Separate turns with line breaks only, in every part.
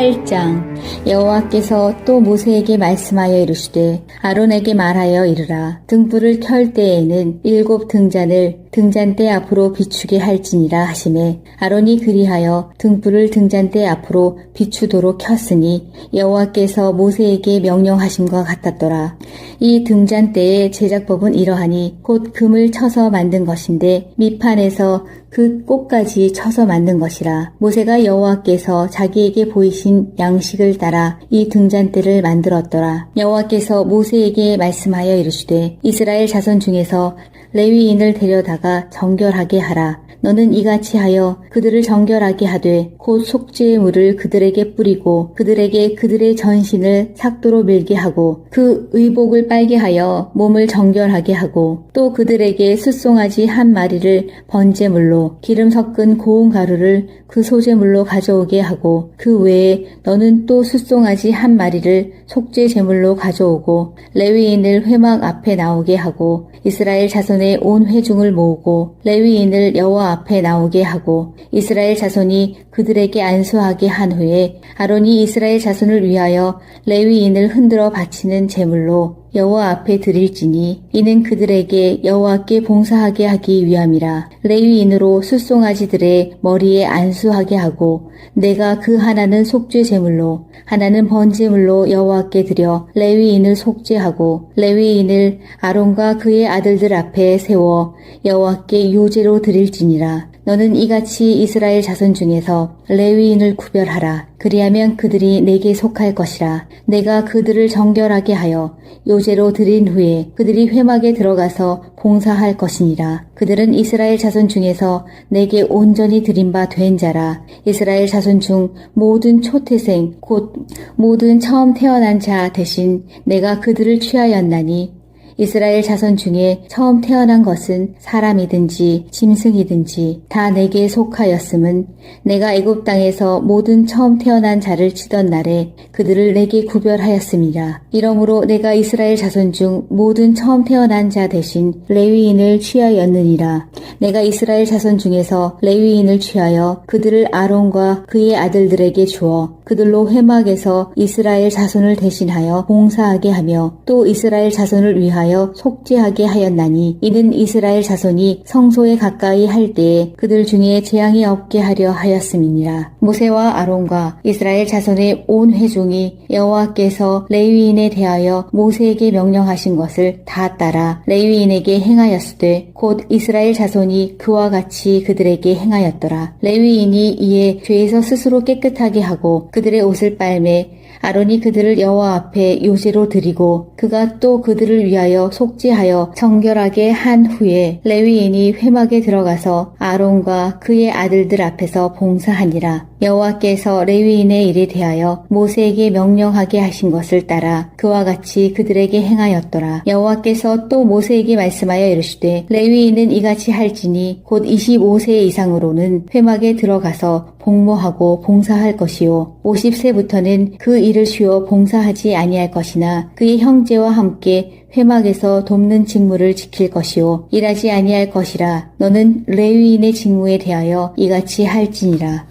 8장. 여호와께서 또 모세에게 말씀하여 이르시되 아론에게 말하여 이르라. 등불을 켤 때에는 7 등잔을 등잔대 앞으로 비추게 할지니라 하시매 아론이 그리하여 등불을 등잔대 앞으로 비추도록 켰으니 여호와께서 모세에게 명령하심과 같았더라. 이 등잔대의 제작법은 이러하니 곧 금을 쳐서 만든 것인데 밑판에서 그 꽃까지 쳐서 만든 것이라. 모세가 여호와께서 자기에게 보이신 양식을 따라 이 등잔대를 만들었더라. 여호와께서 모세에게 말씀하여 이르시되 이스라엘 자손 중에서 레위인을 데려다가 정결하게 하라. 너는 이같이 하여 그들을 정결하게 하되 곧 속죄의 물을 그들에게 뿌리고 그들에게 그들의 전신을 삭도로 밀게 하고 그 의복을 빨게 하여 몸을 정결하게 하고 또 그들에게 숫송아지 한 마리를 번제물로 기름 섞은 고운 가루를 그 소제물로 가져오게 하고 그 외에 너는 또 숫송아지 한 마리를 속죄 제물로 가져오고 레위인을 회막 앞에 나오게 하고 이스라엘 자손의 온 회중을 모으고 레위인을 여호와 앞에 나오게 하고 이스라엘 자손이 그들에게 안수하게 한 후에 아론이 이스라엘 자손을 위하여 레위인을 흔들어 바치는 제물로 여호와 앞에 드릴지니 이는 그들에게 여호와께 봉사하게 하기 위함이라. 레위인으로 숫송아지들의 머리에 안수하게 하고 내가 그 하나는 속죄 제물로 하나는 번제물로 여호와께 드려 레위인을 속죄하고 레위인을 아론과 그의 아들들 앞에 세워 여호와께 요제로 드릴지니라. 너는 이같이 이스라엘 자손 중에서 레위인을 구별하라. 그리하면 그들이 내게 속할 것이라. 내가 그들을 정결하게 하여 요제로 드린 후에 그들이 회막에 들어가서 봉사할 것이니라. 그들은 이스라엘 자손 중에서 내게 온전히 드린 바 된 자라. 이스라엘 자손 중 모든 초태생 곧 모든 처음 태어난 자 대신 내가 그들을 취하였나니 이스라엘 자손 중에 처음 태어난 것은 사람이든지 짐승이든지 다 내게 속하였음은 내가 애굽 땅에서 모든 처음 태어난 자를 치던 날에 그들을 내게 구별하였음이라. 이러므로 내가 이스라엘 자손 중 모든 처음 태어난 자 대신 레위인을 취하였느니라. 내가 이스라엘 자손 중에서 레위인을 취하여 그들을 아론과 그의 아들들에게 주어 그들로 회막에서 이스라엘 자손을 대신하여 봉사하게 하며 또 이스라엘 자손을 위하여 속죄하게 하였나니 이는 이스라엘 자손이 성소에 가까이 할 때에 그들 중에 재앙이 없게 하려 하였음이니라. 모세와 아론과 이스라엘 자손의 온 회중이 여호와께서 레위인에 대하여 모세에게 명령하신 것을 다 따라 레위인에게 행하였으되 곧 이스라엘 자손이 그와 같이 그들에게 행하였더라. 레위인이 이에 죄에서 스스로 깨끗하게 하고 그들의 옷을 빨매 아론이 그들을 여호와 앞에 요제로 드리고 그가 또 그들을 위하여 속죄하여 정결하게 한 후에 레위인이 회막에 들어가서 아론과 그의 아들들 앞에서 봉사하니라. 여호와께서 레위인의 일에 대하여 모세에게 명령하게 하신 것을 따라 그와 같이 그들에게 행하였더라. 여호와께서 또 모세에게 말씀하여 이르시되 레위인은 이같이 할지니 곧 25세 이상으로는 회막에 들어가서 복무하고 봉사할 것이요 50세부터는 그 일을 쉬어 봉사하지 아니할 것이나 그의 형제와 함께 회막에서 돕는 직무를 지킬 것이요 일하지 아니할 것이라. 너는 레위인의 직무에 대하여 이같이 할지니라.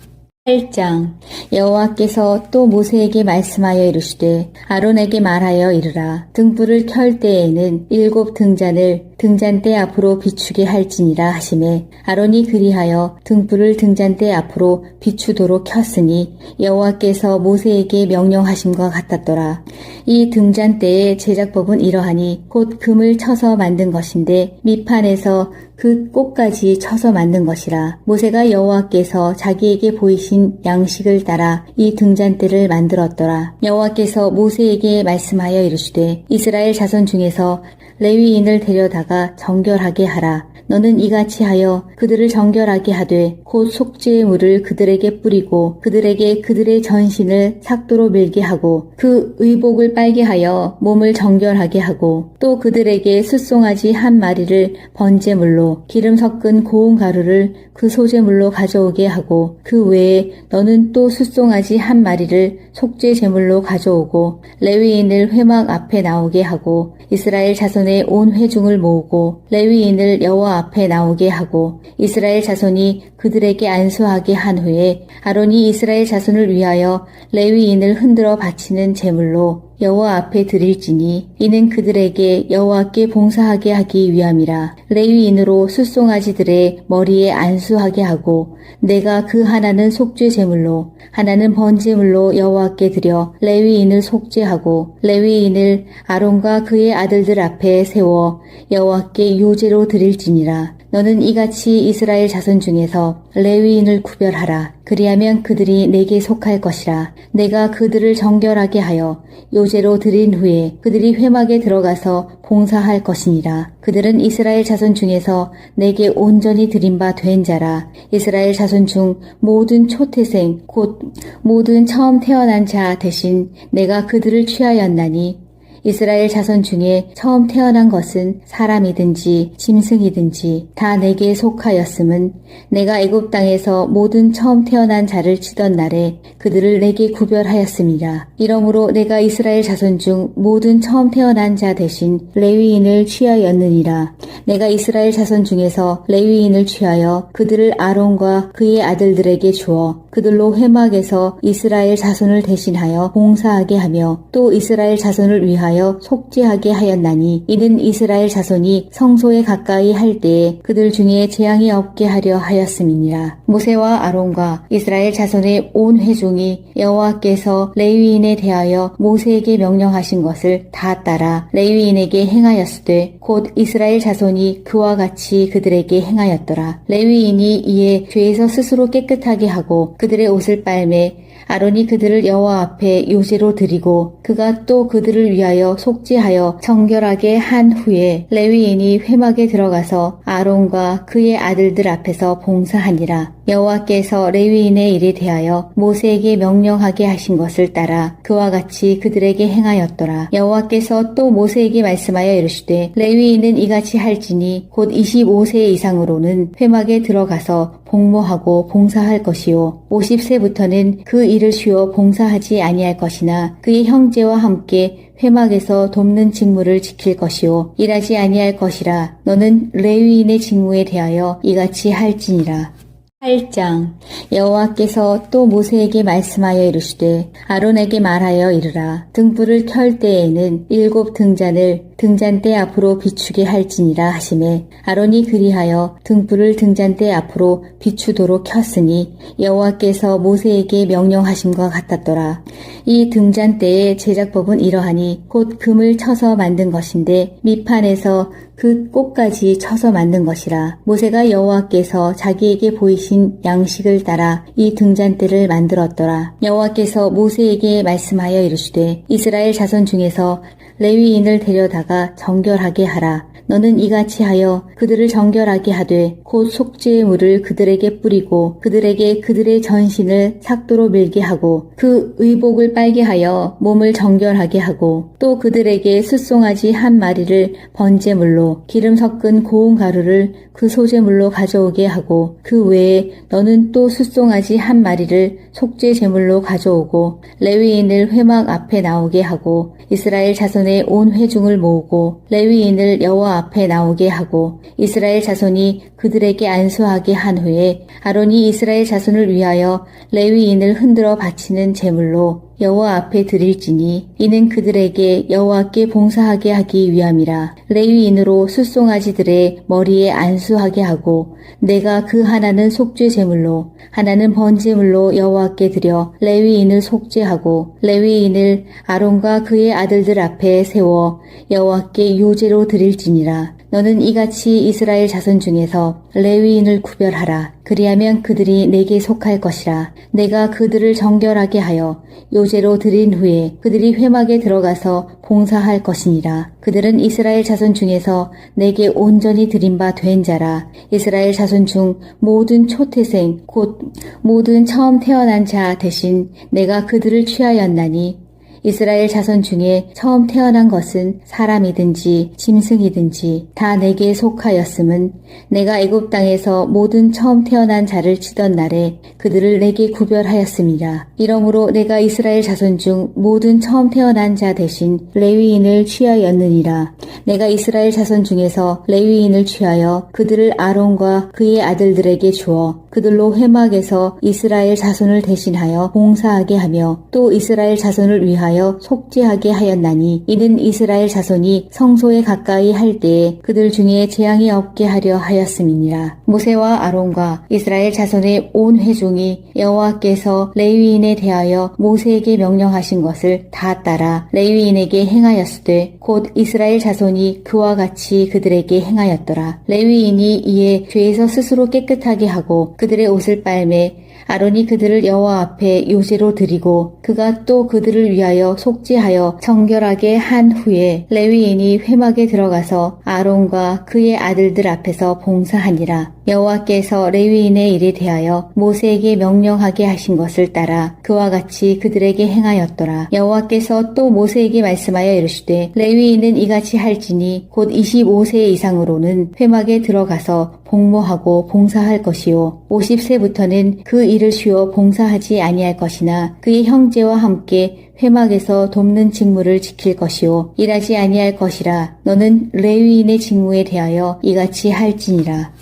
8장. 여호와께서 또 모세에게 말씀하여 이르시되 아론에게 말하여 이르라. 등불을 켤 때에는 7 등잔을 등잔대 앞으로 비추게 할지니라 하시매 아론이 그리하여 등불을 등잔대 앞으로 비추도록 켰으니 여호와께서 모세에게 명령하심과 같았더라. 이 등잔대의 제작법은 이러하니 곧 금을 쳐서 만든 것인데 밑판에서 그 꽃까지 쳐서 만든 것이라. 모세가 여호와께서 자기에게 보이신 양식을 따라 이 등잔대를 만들었더라. 여호와께서 모세에게 말씀하여 이르시되 이스라엘 자손 중에서 레위인을 데려다가 정결하게 하라. 너는 이같이 하여 그들을 정결하게 하되 곧 속죄의 물을 그들에게 뿌리고 그들에게 그들의 전신을 삭도로 밀게 하고 그 의복을 빨게 하여 몸을 정결하게 하고 또 그들에게 숫송아지 한 마리를 번제물로 기름 섞은 고운 가루를 그 소제물로 가져오게 하고 그 외에 너는 또 숫송아지 한 마리를 속죄 제물로 가져오고 레위인을 회막 앞에 나오게 하고 이스라엘 자손의 자손의 온 회중을 모으고 레위인을 여호와 앞에 나오게 하고 이스라엘 자손이 그들에게 안수하게 한 후에 아론이 이스라엘 자손을 위하여 레위인을 흔들어 바치는 제물로 여호와 앞에 드릴지니 이는 그들에게 여호와께 봉사하게 하기 위함이라. 레위인으로 숫송아지들의 머리에 안수하게 하고 내가 그 하나는 속죄 제물로 하나는 번제물로 여호와께 드려 레위인을 속죄하고 레위인을 아론과 그의 아들들 앞에 세워 여호와께 요제로 드릴지니라. 너는 이같이 이스라엘 자손 중에서 레위인을 구별하라. 그리하면 그들이 내게 속할 것이라. 내가 그들을 정결하게 하여 요제로 드린 후에 그들이 회막에 들어가서 봉사할 것이니라. 그들은 이스라엘 자손 중에서 내게 온전히 드린 바 된 자라. 이스라엘 자손 중 모든 초태생 곧 모든 처음 태어난 자 대신 내가 그들을 취하였나니 이스라엘 자손 중에 처음 태어난 것은 사람이든지 짐승이든지 다 내게 속하였음은 내가 애굽 땅에서 모든 처음 태어난 자를 치던 날에 그들을 내게 구별하였음이라. 이러므로 내가 이스라엘 자손 중 모든 처음 태어난 자 대신 레위인을 취하였느니라. 내가 이스라엘 자손 중에서 레위인을 취하여 그들을 아론과 그의 아들들에게 주어 그들로 회막에서 이스라엘 자손을 대신하여 봉사하게 하며 또 이스라엘 자손을 위하여 속죄하게 하였나니 이는 이스라엘 자손이 성소에 가까이 할 때에 그들 중에 재앙이 없게 하려 하였음이니라. 모세와 아론과 이스라엘 자손의 온 회중이 여호와께서 레위인에 대하여 모세에게 명령하신 것을 다 따라 레위인에게 행하였으되 곧 이스라엘 자손이 그와 같이 그들에게 행하였더라. 레위인이 이에 죄에서 스스로 깨끗하게 하고 그들의 옷을 빨매 아론이 그들을 여호와 앞에 요제로 드리고 그가 또 그들을 위하여 속죄하여 정결하게 한 후에 레위인이 회막에 들어가서 아론과 그의 아들들 앞에서 봉사하니라. 여호와께서 레위인의 일에 대하여 모세에게 명령하게 하신 것을 따라 그와 같이 그들에게 행하였더라. 여호와께서 또 모세에게 말씀하여 이르시되 레위인은 이같이 할지니 곧 25세 이상으로는 회막에 들어가서 복무하고 봉사할 것이요 50세부터는 그 일을 쉬어 봉사하지 아니할 것이나 그의 형제와 함께 회막에서 돕는 직무를 지킬 것이요 일하지 아니할 것이라. 너는 레위인의 직무에 대하여 이같이 할지니라. 8장. 여호와께서 또 모세에게 말씀하여 이르시되 아론에게 말하여 이르라. 등불을 켤 때에는 7 등잔을 등잔대 앞으로 비추게 할지니라 하시매 아론이 그리하여 등불을 등잔대 앞으로 비추도록 켰으니 여호와께서 모세에게 명령하심과 같았더라. 이 등잔대의 제작법은 이러하니 곧 금을 쳐서 만든 것인데 밑판에서 그 꽃까지 쳐서 만든 것이라. 모세가 여호와께서 자기에게 보이신 양식을 따라 이 등잔대를 만들었더라. 여호와께서 모세에게 말씀하여 이르시되 이스라엘 자손 중에서 레위인을 데려다가 정결하게 하라. 너는 이같이 하여 그들을 정결하게 하되 곧 속죄의 물을 그들에게 뿌리고 그들에게 그들의 전신을 삭도로 밀게 하고 그 의복을 빨게 하여 몸을 정결하게 하고 또 그들에게 숫송아지 한 마리를 번제물로 기름 섞은 고운 가루를 그 소제물로 가져오게 하고 그 외에 너는 또 숫송아지 한 마리를 속죄 제물로 가져오고 레위인을 회막 앞에 나오게 하고 이스라엘 자손의 온 회중을 모으고 레위인을 여호와 앞에 나오게 하고 이스라엘 자손이 그들에게 안수하게 한 후에 아론이 이스라엘 자손을 위하여 레위인을 흔들어 바치는 제물로 여호와 앞에 드릴지니 이는 그들에게 여호와께 봉사하게 하기 위함이라. 레위인으로 숫송아지들의 머리에 안수하게 하고 내가 그 하나는 속죄 제물로 하나는 번제물로 여호와께 드려 레위인을 속죄하고 레위인을 아론과 그의 아들들 앞에 세워 여호와께 요제로 드릴지니라. 너는 이같이 이스라엘 자손 중에서 레위인을 구별하라. 그리하면 그들이 내게 속할 것이라. 내가 그들을 정결하게 하여 요제로 드린 후에 그들이 회막에 들어가서 봉사할 것이니라. 그들은 이스라엘 자손 중에서 내게 온전히 드린 바 된 자라. 이스라엘 자손 중 모든 초태생 곧 모든 처음 태어난 자 대신 내가 그들을 취하였나니 이스라엘 자손 중에 처음 태어난 것은 사람이든지 짐승이든지 다 내게 속하였음은 내가 애굽 땅에서 모든 처음 태어난 자를 치던 날에 그들을 내게 구별하였음이라. 이러므로 내가 이스라엘 자손 중 모든 처음 태어난 자 대신 레위인을 취하였느니라. 내가 이스라엘 자손 중에서 레위인을 취하여 그들을 아론과 그의 아들들에게 주어 그들로 회막에서 이스라엘 자손을 대신하여 봉사하게 하며 또 이스라엘 자손을 위하여 속죄하게 하였나니 이는 이스라엘 자손이 성소에 가까이 할 때에 그들 중에 재앙이 없게 하려 하였음이니라. 모세와 아론과 이스라엘 자손의 온 회중이 여호와께서 레위인에 대하여 모세에게 명령하신 것을 다 따라 레위인에게 행하였으되 곧 이스라엘 자손이 그와 같이 그들에게 행하였더라. 레위인이 이에 죄에서 스스로 깨끗하게 하고 그들의 옷을 빨매 아론이 그들을 여호와 앞에 요제로 드리고 그가 또 그들을 위하여 속죄하여 정결하게 한 후에 레위인이 회막에 들어가서 아론과 그의 아들들 앞에서 봉사하니라. 여호와께서 레위인의 일에 대하여 모세에게 명령하게 하신 것을 따라 그와 같이 그들에게 행하였더라. 여호와께서 또 모세에게 말씀하여 이르시되 레위인은 이같이 할지니 곧 25세 이상으로는 회막에 들어가서 복무하고 봉사할 것이요 50세부터는 그 일을 쉬어 봉사하지 아니할 것이나 그의 형제와 함께 회막에서 돕는 직무를 지킬 것이요 일하지 아니할 것이라. 너는 레위인의 직무에 대하여 이같이 할지니라.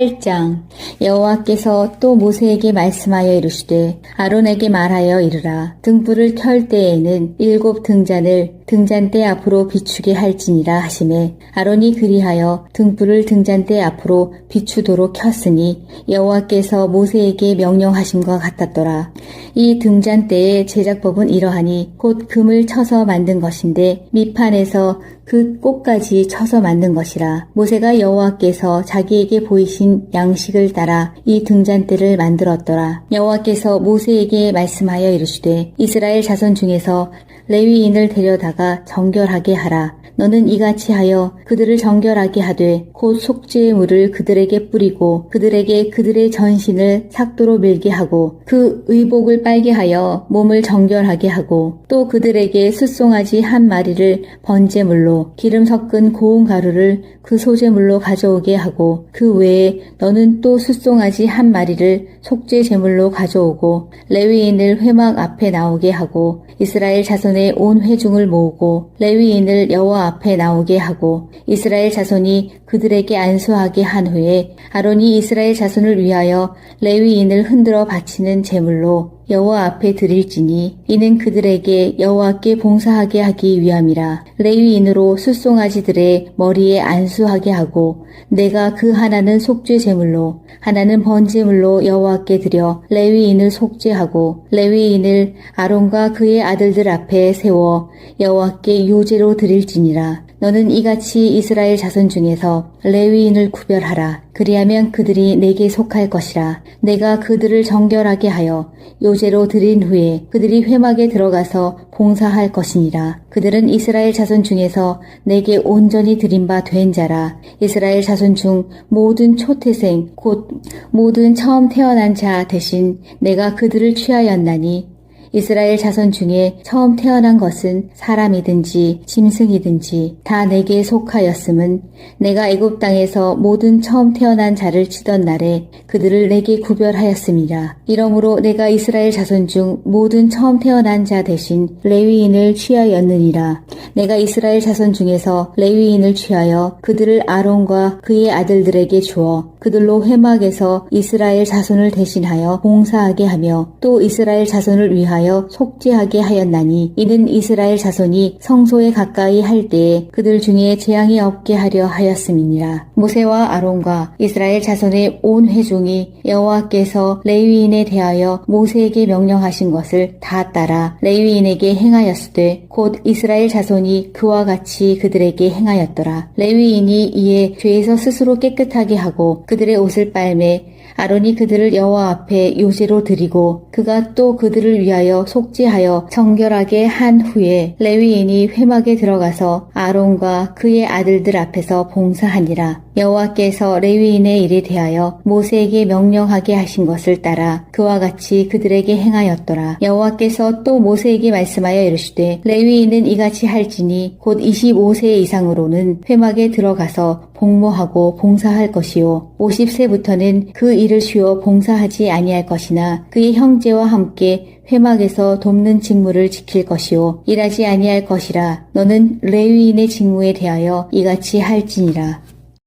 1장. 여호와께서 또 모세에게 말씀하여 이르시되 아론에게 말하여 이르라. 등불을 켤 때에는 7 등잔을 등잔대 앞으로 비추게 할지니라 하시매 아론이 그리하여 등불을 등잔대 앞으로 비추도록 켰으니 여호와께서 모세에게 명령하심과 같았더라. 이 등잔대의 제작법은 이러하니 곧 금을 쳐서 만든 것인데 밑판에서 그 꼭까지 쳐서 만든 것이라. 모세가 여호와께서 자기에게 보이신 양식을 따라 이 등잔대를 만들었더라. 여호와께서 모세에게 말씀하여 이르시되 이스라엘 자손 중에서 레위인을 데려다가 정결하게 하라. 너는 이같이 하여 그들을 정결하게 하되 곧 속죄의 물을 그들에게 뿌리고 그들에게 그들의 전신을 삭도로 밀게 하고 그 의복을 빨게 하여 몸을 정결하게 하고 또 그들에게 숫송아지 한 마리를 번제물로 기름 섞은 고운 가루를 그 소제물로 가져오게 하고 그 외에 너는 또 숫송아지 한 마리를 속죄 제물로 가져오고 레위인을 회막 앞에 나오게 하고 이스라엘 자손의 온 회중을 모으고 레위인을 여호와 앞에 나오게 하고 이스라엘 자손이 그들에게 안수하게 한 후에 아론이 이스라엘 자손을 위하여 레위인을 흔들어 바치는 제물로 여호와 앞에 드릴지니 이는 그들에게 여호와께 봉사하게 하기 위함이라. 레위인으로 숫송아지들의 머리에 안수하게 하고 내가 그 하나는 속죄 제물로 하나는 번제물로 여호와께 드려 레위인을 속죄하고 레위인을 아론과 그의 아들들 앞에 세워 여호와께 요제로 드릴지니라. 너는 이같이 이스라엘 자손 중에서 레위인을 구별하라. 그리하면 그들이 내게 속할 것이라. 내가 그들을 정결하게 하여 요제로 드린 후에 그들이 회막에 들어가서 봉사할 것이니라. 그들은 이스라엘 자손 중에서 내게 온전히 드린 바 된 자라. 이스라엘 자손 중 모든 초태생 곧 모든 처음 태어난 자 대신 내가 그들을 취하였나니 이스라엘 자손 중에 처음 태어난 것은 사람이든지 짐승이든지 다 내게 속하였음은 내가 애굽 땅에서 모든 처음 태어난 자를 치던 날에 그들을 내게 구별하였음이라. 이러므로 내가 이스라엘 자손 중 모든 처음 태어난 자 대신 레위인을 취하였느니라. 내가 이스라엘 자손 중에서 레위인을 취하여 그들을 아론과 그의 아들들에게 주어 그들로 회막에서 이스라엘 자손을 대신하여 봉사하게 하며 또 이스라엘 자손을 위하여 속죄하게 하였나니 이는 이스라엘 자손이 성소에 가까이 할 때에 그들 중에 재앙이 없게 하려 하였음이니라. 모세와 아론과 이스라엘 자손의 온 회중이 여호와께서 레위인에 대하여 모세에게 명령하신 것을 다 따라 레위인에게 행하였으되 곧 이스라엘 자손이 그와 같이 그들에게 행하였더라. 레위인이 이에 죄에서 스스로 깨끗하게 하고 그들의 옷을 빨매 아론이 그들을 여호와 앞에 요제로 드리고 그가 또 그들을 위하여 속죄하여 정결하게 한 후에 레위인이 회막에 들어가서 아론과 그의 아들들 앞에서 봉사하니라. 여호와께서 레위인의 일에 대하여 모세에게 명령하게 하신 것을 따라 그와 같이 그들에게 행하였더라. 여호와께서 또 모세에게 말씀하여 이르시되 레위인은 이같이 할지니 곧 25세 이상으로는 회막에 들어가서 복무하고 봉사할 것이요 50세부터는 그 일을 쉬어 봉사하지 아니할 것이나 그의 형제와 함께 회막에서 돕는 직무를 지킬 것이요 일하지 아니할 것이라. 너는 레위인의 직무에 대하여 이같이 할지니라.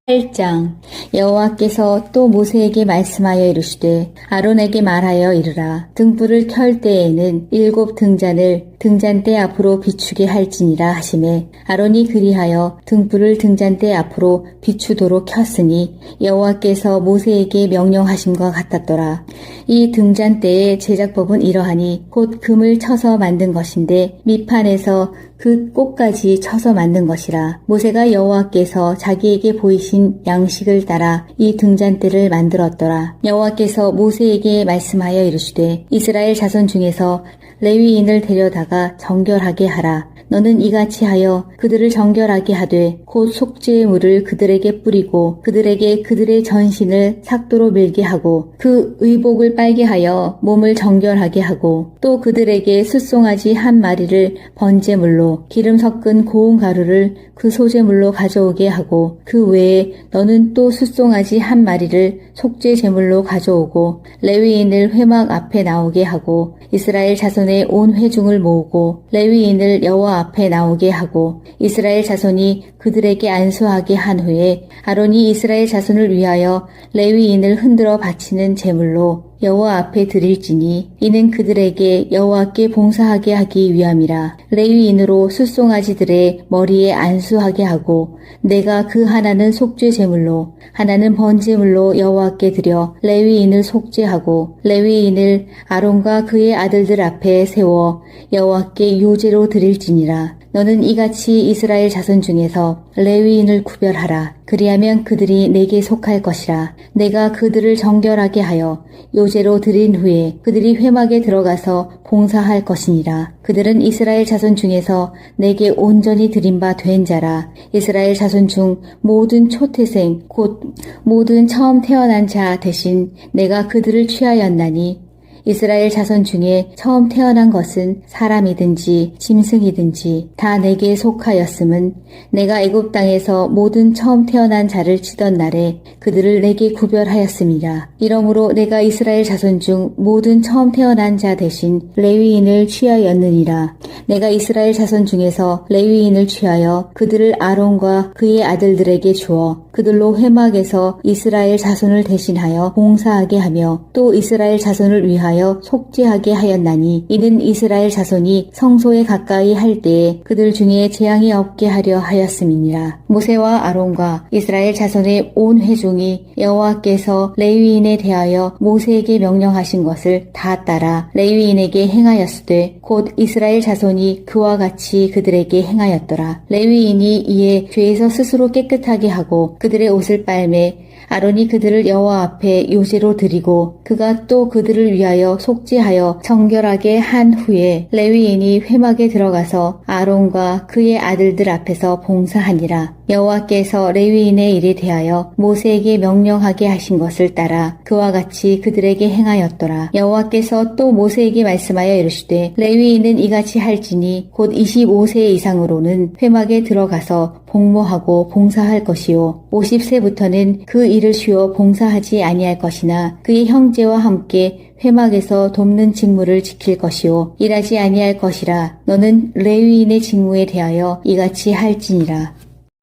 8장. 여호와께서 또 모세에게 말씀하여 이르시되 아론에게 말하여 이르라. 등불을 켤 때에는 7 등잔을 등잔대 앞으로 비추게 할지니라 하시매 아론이 그리하여 등불을 등잔대 앞으로 비추도록 켰으니 여호와께서 모세에게 명령하심과 같았더라. 이 등잔대의 제작법은 이러하니 곧 금을 쳐서 만든 것인데 밑판에서 그 꼭까지 쳐서 만든 것이라. 모세가 여호와께서 자기에게 보이신 양식을 따라 이 등잔대를 만들었더라. 여호와께서 모세에게 말씀하여 이르시되 이스라엘 자손 중에서 레위인을 데려다가 정결하게 하라. 너는 이같이 하여 그들을 정결하게 하되 곧 속죄의 물을 그들에게 뿌리고 그들에게 그들의 전신을 삭도로 밀게 하고 그 의복을 빨게 하여 몸을 정결하게 하고 또 그들에게 숫송아지 한 마리를 번제물로 기름 섞은 고운 가루를 그 소제물로 가져오게 하고 그 외에 너는 또 숫송아지 한 마리를 속죄 제물로 가져오고 레위인을 회막 앞에 나오게 하고 이스라엘 자손의 온 회중을 모으고 레위인을 여호와 앞에 나오게 하고 이스라엘 자손이 그들에게 안수하게 한 후에 아론이 이스라엘 자손을 위하여 레위인을 흔들어 바치는 제물로 여호와 앞에 드릴지니 이는 그들에게 여호와께 봉사하게 하기 위함이라. 레위인으로 숫송아지들의 머리에 안수하게 하고 내가 그 하나는 속죄 제물로 하나는 번제물로 여호와께 드려 레위인을 속죄하고 레위인을 아론과 그의 아들들 앞에 세워 여호와께 요제로 드릴지니라. 너는 이같이 이스라엘 자손 중에서 레위인을 구별하라. 그리하면 그들이 내게 속할 것이라. 내가 그들을 정결하게 하여 요제로 드린 후에 그들이 회막에 들어가서 봉사할 것이니라. 그들은 이스라엘 자손 중에서 내게 온전히 드린 바 된 자라. 이스라엘 자손 중 모든 초태생 곧 모든 처음 태어난 자 대신 내가 그들을 취하였나니 이스라엘 자손 중에 처음 태어난 것은 사람이든지 짐승이든지 다 내게 속하였음은 내가 애굽 땅에서 모든 처음 태어난 자를 치던 날에 그들을 내게 구별하였음이라. 이러므로 내가 이스라엘 자손 중 모든 처음 태어난 자 대신 레위인을 취하였느니라. 내가 이스라엘 자손 중에서 레위인을 취하여 그들을 아론과 그의 아들들에게 주어 그들로 회막에서 이스라엘 자손을 대신하여 봉사하게 하며 또 이스라엘 자손을 위하여 속죄하게 하였나니 이는 이스라엘 자손이 성소에 가까이 할 때에 그들 중에 재앙이 없게 하려 하였음이니라. 모세와 아론과 이스라엘 자손의 온 회중이 여호와께서 레위인에 대하여 모세에게 명령하신 것을 다 따라 레위인에게 행하였으되 곧 이스라엘 자손이 그와 같이 그들에게 행하였더라. 레위인이 이에 죄에서 스스로 깨끗하게 하고 그들의 옷을 빨매 아론이 그들을 여호와 앞에 요제로 드리고 그가 또 그들을 위하여 속죄하여 정결하게 한 후에 레위인이 회막에 들어가서 아론과 그의 아들들 앞에서 봉사하니라. 여호와께서 레위인의 일에 대하여 모세에게 명령하게 하신 것을 따라 그와 같이 그들에게 행하였더라. 여호와께서 또 모세에게 말씀하여 이르시되 레위인은 이같이 할지니 곧 25세 이상으로는 회막에 들어가서 복무하고 봉사할 것이요 50세부터는 그 일을 쉬어 봉사하지 아니할 것이나 그의 형제와 함께 회막에서 돕는 직무를 지킬 것이요 일하지 아니할 것이라. 너는 레위인의 직무에 대하여 이같이 할지니라.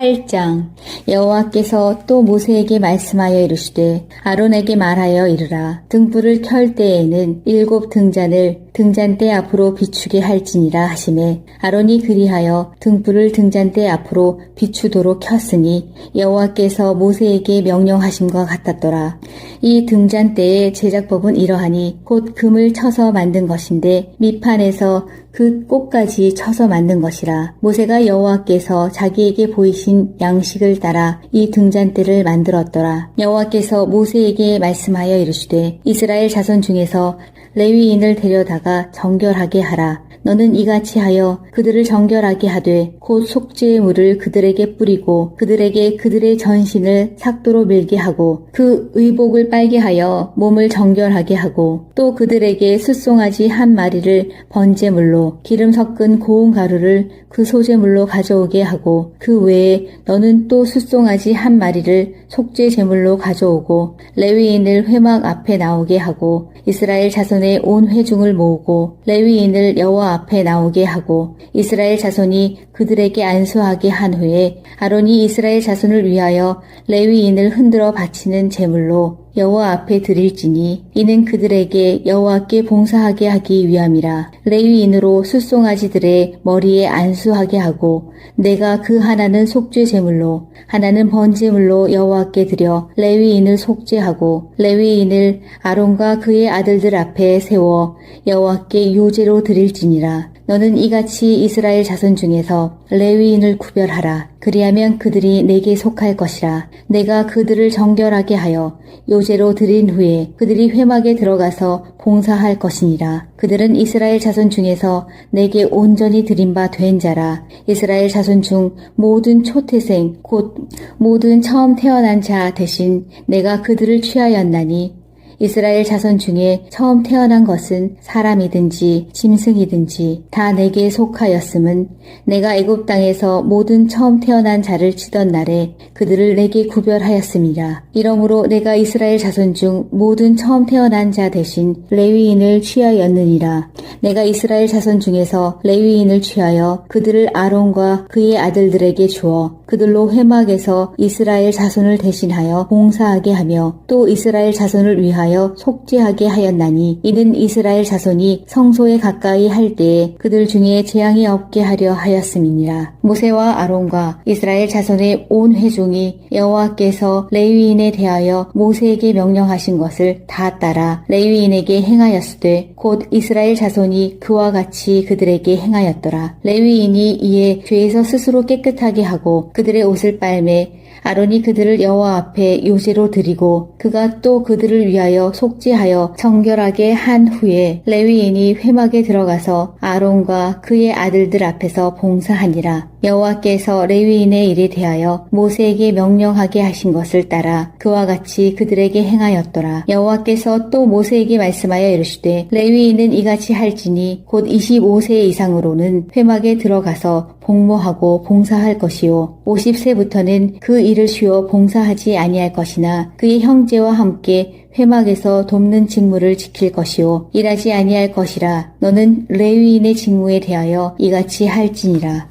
8장. 여호와께서 또 모세에게 말씀하여 이르시되 아론에게 말하여 이르라. 등불을 켤 때에는 7 등잔을 등잔대 앞으로 비추게 할지니라 하시매 아론이 그리하여 등불을 등잔대 앞으로 비추도록 켰으니 여호와께서 모세에게 명령하심과 같았더라. 이 등잔대의 제작법은 이러하니 곧 금을 쳐서 만든 것인데 밑판에서 그 꼭까지 쳐서 만든 것이라. 모세가 여호와께서 자기에게 보이신 보이신 양식을 따라 이 등잔대를 만들었더라. 여호와께서 모세에게 말씀하여 이르시되 이스라엘 자손 중에서 레위인을 데려다가 정결하게 하라. 너는 이같이 하여 그들을 정결하게 하되 곧 속죄의 물을 그들에게 뿌리고 그들에게 그들의 전신을 삭도로 밀게 하고 그 의복을 빨게 하여 몸을 정결하게 하고 또 그들에게 숫송아지 한 마리를 번제물로 기름 섞은 고운 가루를 그 소제물로 가져오게 하고 그 외에 너는 또 숫송아지 한 마리를 속죄 제물로 가져오고 레위인을 회막 앞에 나오게 하고 이스라엘 자손의 온 회중을 모으고 레위인을 여호와 앞에 나오게 하고 이스라엘 자손이 그들에게 안수하게 한 후에 아론이 이스라엘 자손을 위하여 레위인을 흔들어 바치는 제물로 여호와 앞에 드릴지니 이는 그들에게 여호와께 봉사하게 하기 위함이라. 레위인으로 숫송아지들의 머리에 안수하게 하고 내가 그 하나는 속죄 제물로 하나는 번제물로 여호와께 드려 레위인을 속죄하고 레위인을 아론과 그의 아들들 앞에 세워 여호와께 요제로 드릴지니라. 너는 이같이 이스라엘 자손 중에서 레위인을 구별하라. 그리하면 그들이 내게 속할 것이라. 내가 그들을 정결하게 하여 요제로 드린 후에 그들이 회막에 들어가서 봉사할 것이니라. 그들은 이스라엘 자손 중에서 내게 온전히 드린 바 된 자라. 이스라엘 자손 중 모든 초태생 곧 모든 처음 태어난 자 대신 내가 그들을 취하였나니 이스라엘 자손 중에 처음 태어난 것은 사람이든지 짐승이든지 다 내게 속하였음은 내가 애굽 땅에서 모든 처음 태어난 자를 치던 날에 그들을 내게 구별하였음이라. 이러므로 내가 이스라엘 자손 중 모든 처음 태어난 자 대신 레위인을 취하였느니라. 내가 이스라엘 자손 중에서 레위인을 취하여 그들을 아론과 그의 아들들에게 주어 그들로 회막에서 이스라엘 자손을 대신하여 봉사하게 하며 또 이스라엘 자손을 위하여 속죄하게 하였나니 이는 이스라엘 자손이 성소에 가까이 할 때에 그들 중에 재앙이 없게 하려 하였음이니라. 모세와 아론과 이스라엘 자손의 온 회중이 여호와께서 레위인에 대하여 모세에게 명령하신 것을 다 따라 레위인에게 행하였으되 곧 이스라엘 자손이 그와 같이 그들에게 행하였더라. 레위인이 이에 죄에서 스스로 깨끗하게 하고 그들의 옷을 빨매 아론이 그들을 여호와 앞에 요제로 드리고 그가 또 그들을 위하여 속죄하여 정결하게 한 후에 레위인이 회막에 들어가서 아론과 그의 아들들 앞에서 봉사하니라. 여호와께서 레위인의 일에 대하여 모세에게 명령하게 하신 것을 따라 그와 같이 그들에게 행하였더라. 여호와께서 또 모세에게 말씀하여 이르시되 레위인은 이같이 할지니 곧 25세 이상으로는 회막에 들어가서 복무하고 봉사할 것이요 50세부터는 그 일을 쉬어 봉사하지 아니할 것이나 그의 형제와 함께 회막에서 돕는 직무를 지킬 것이요 일하지 아니할 것이라. 너는 레위인의 직무에 대하여 이같이 할지니라.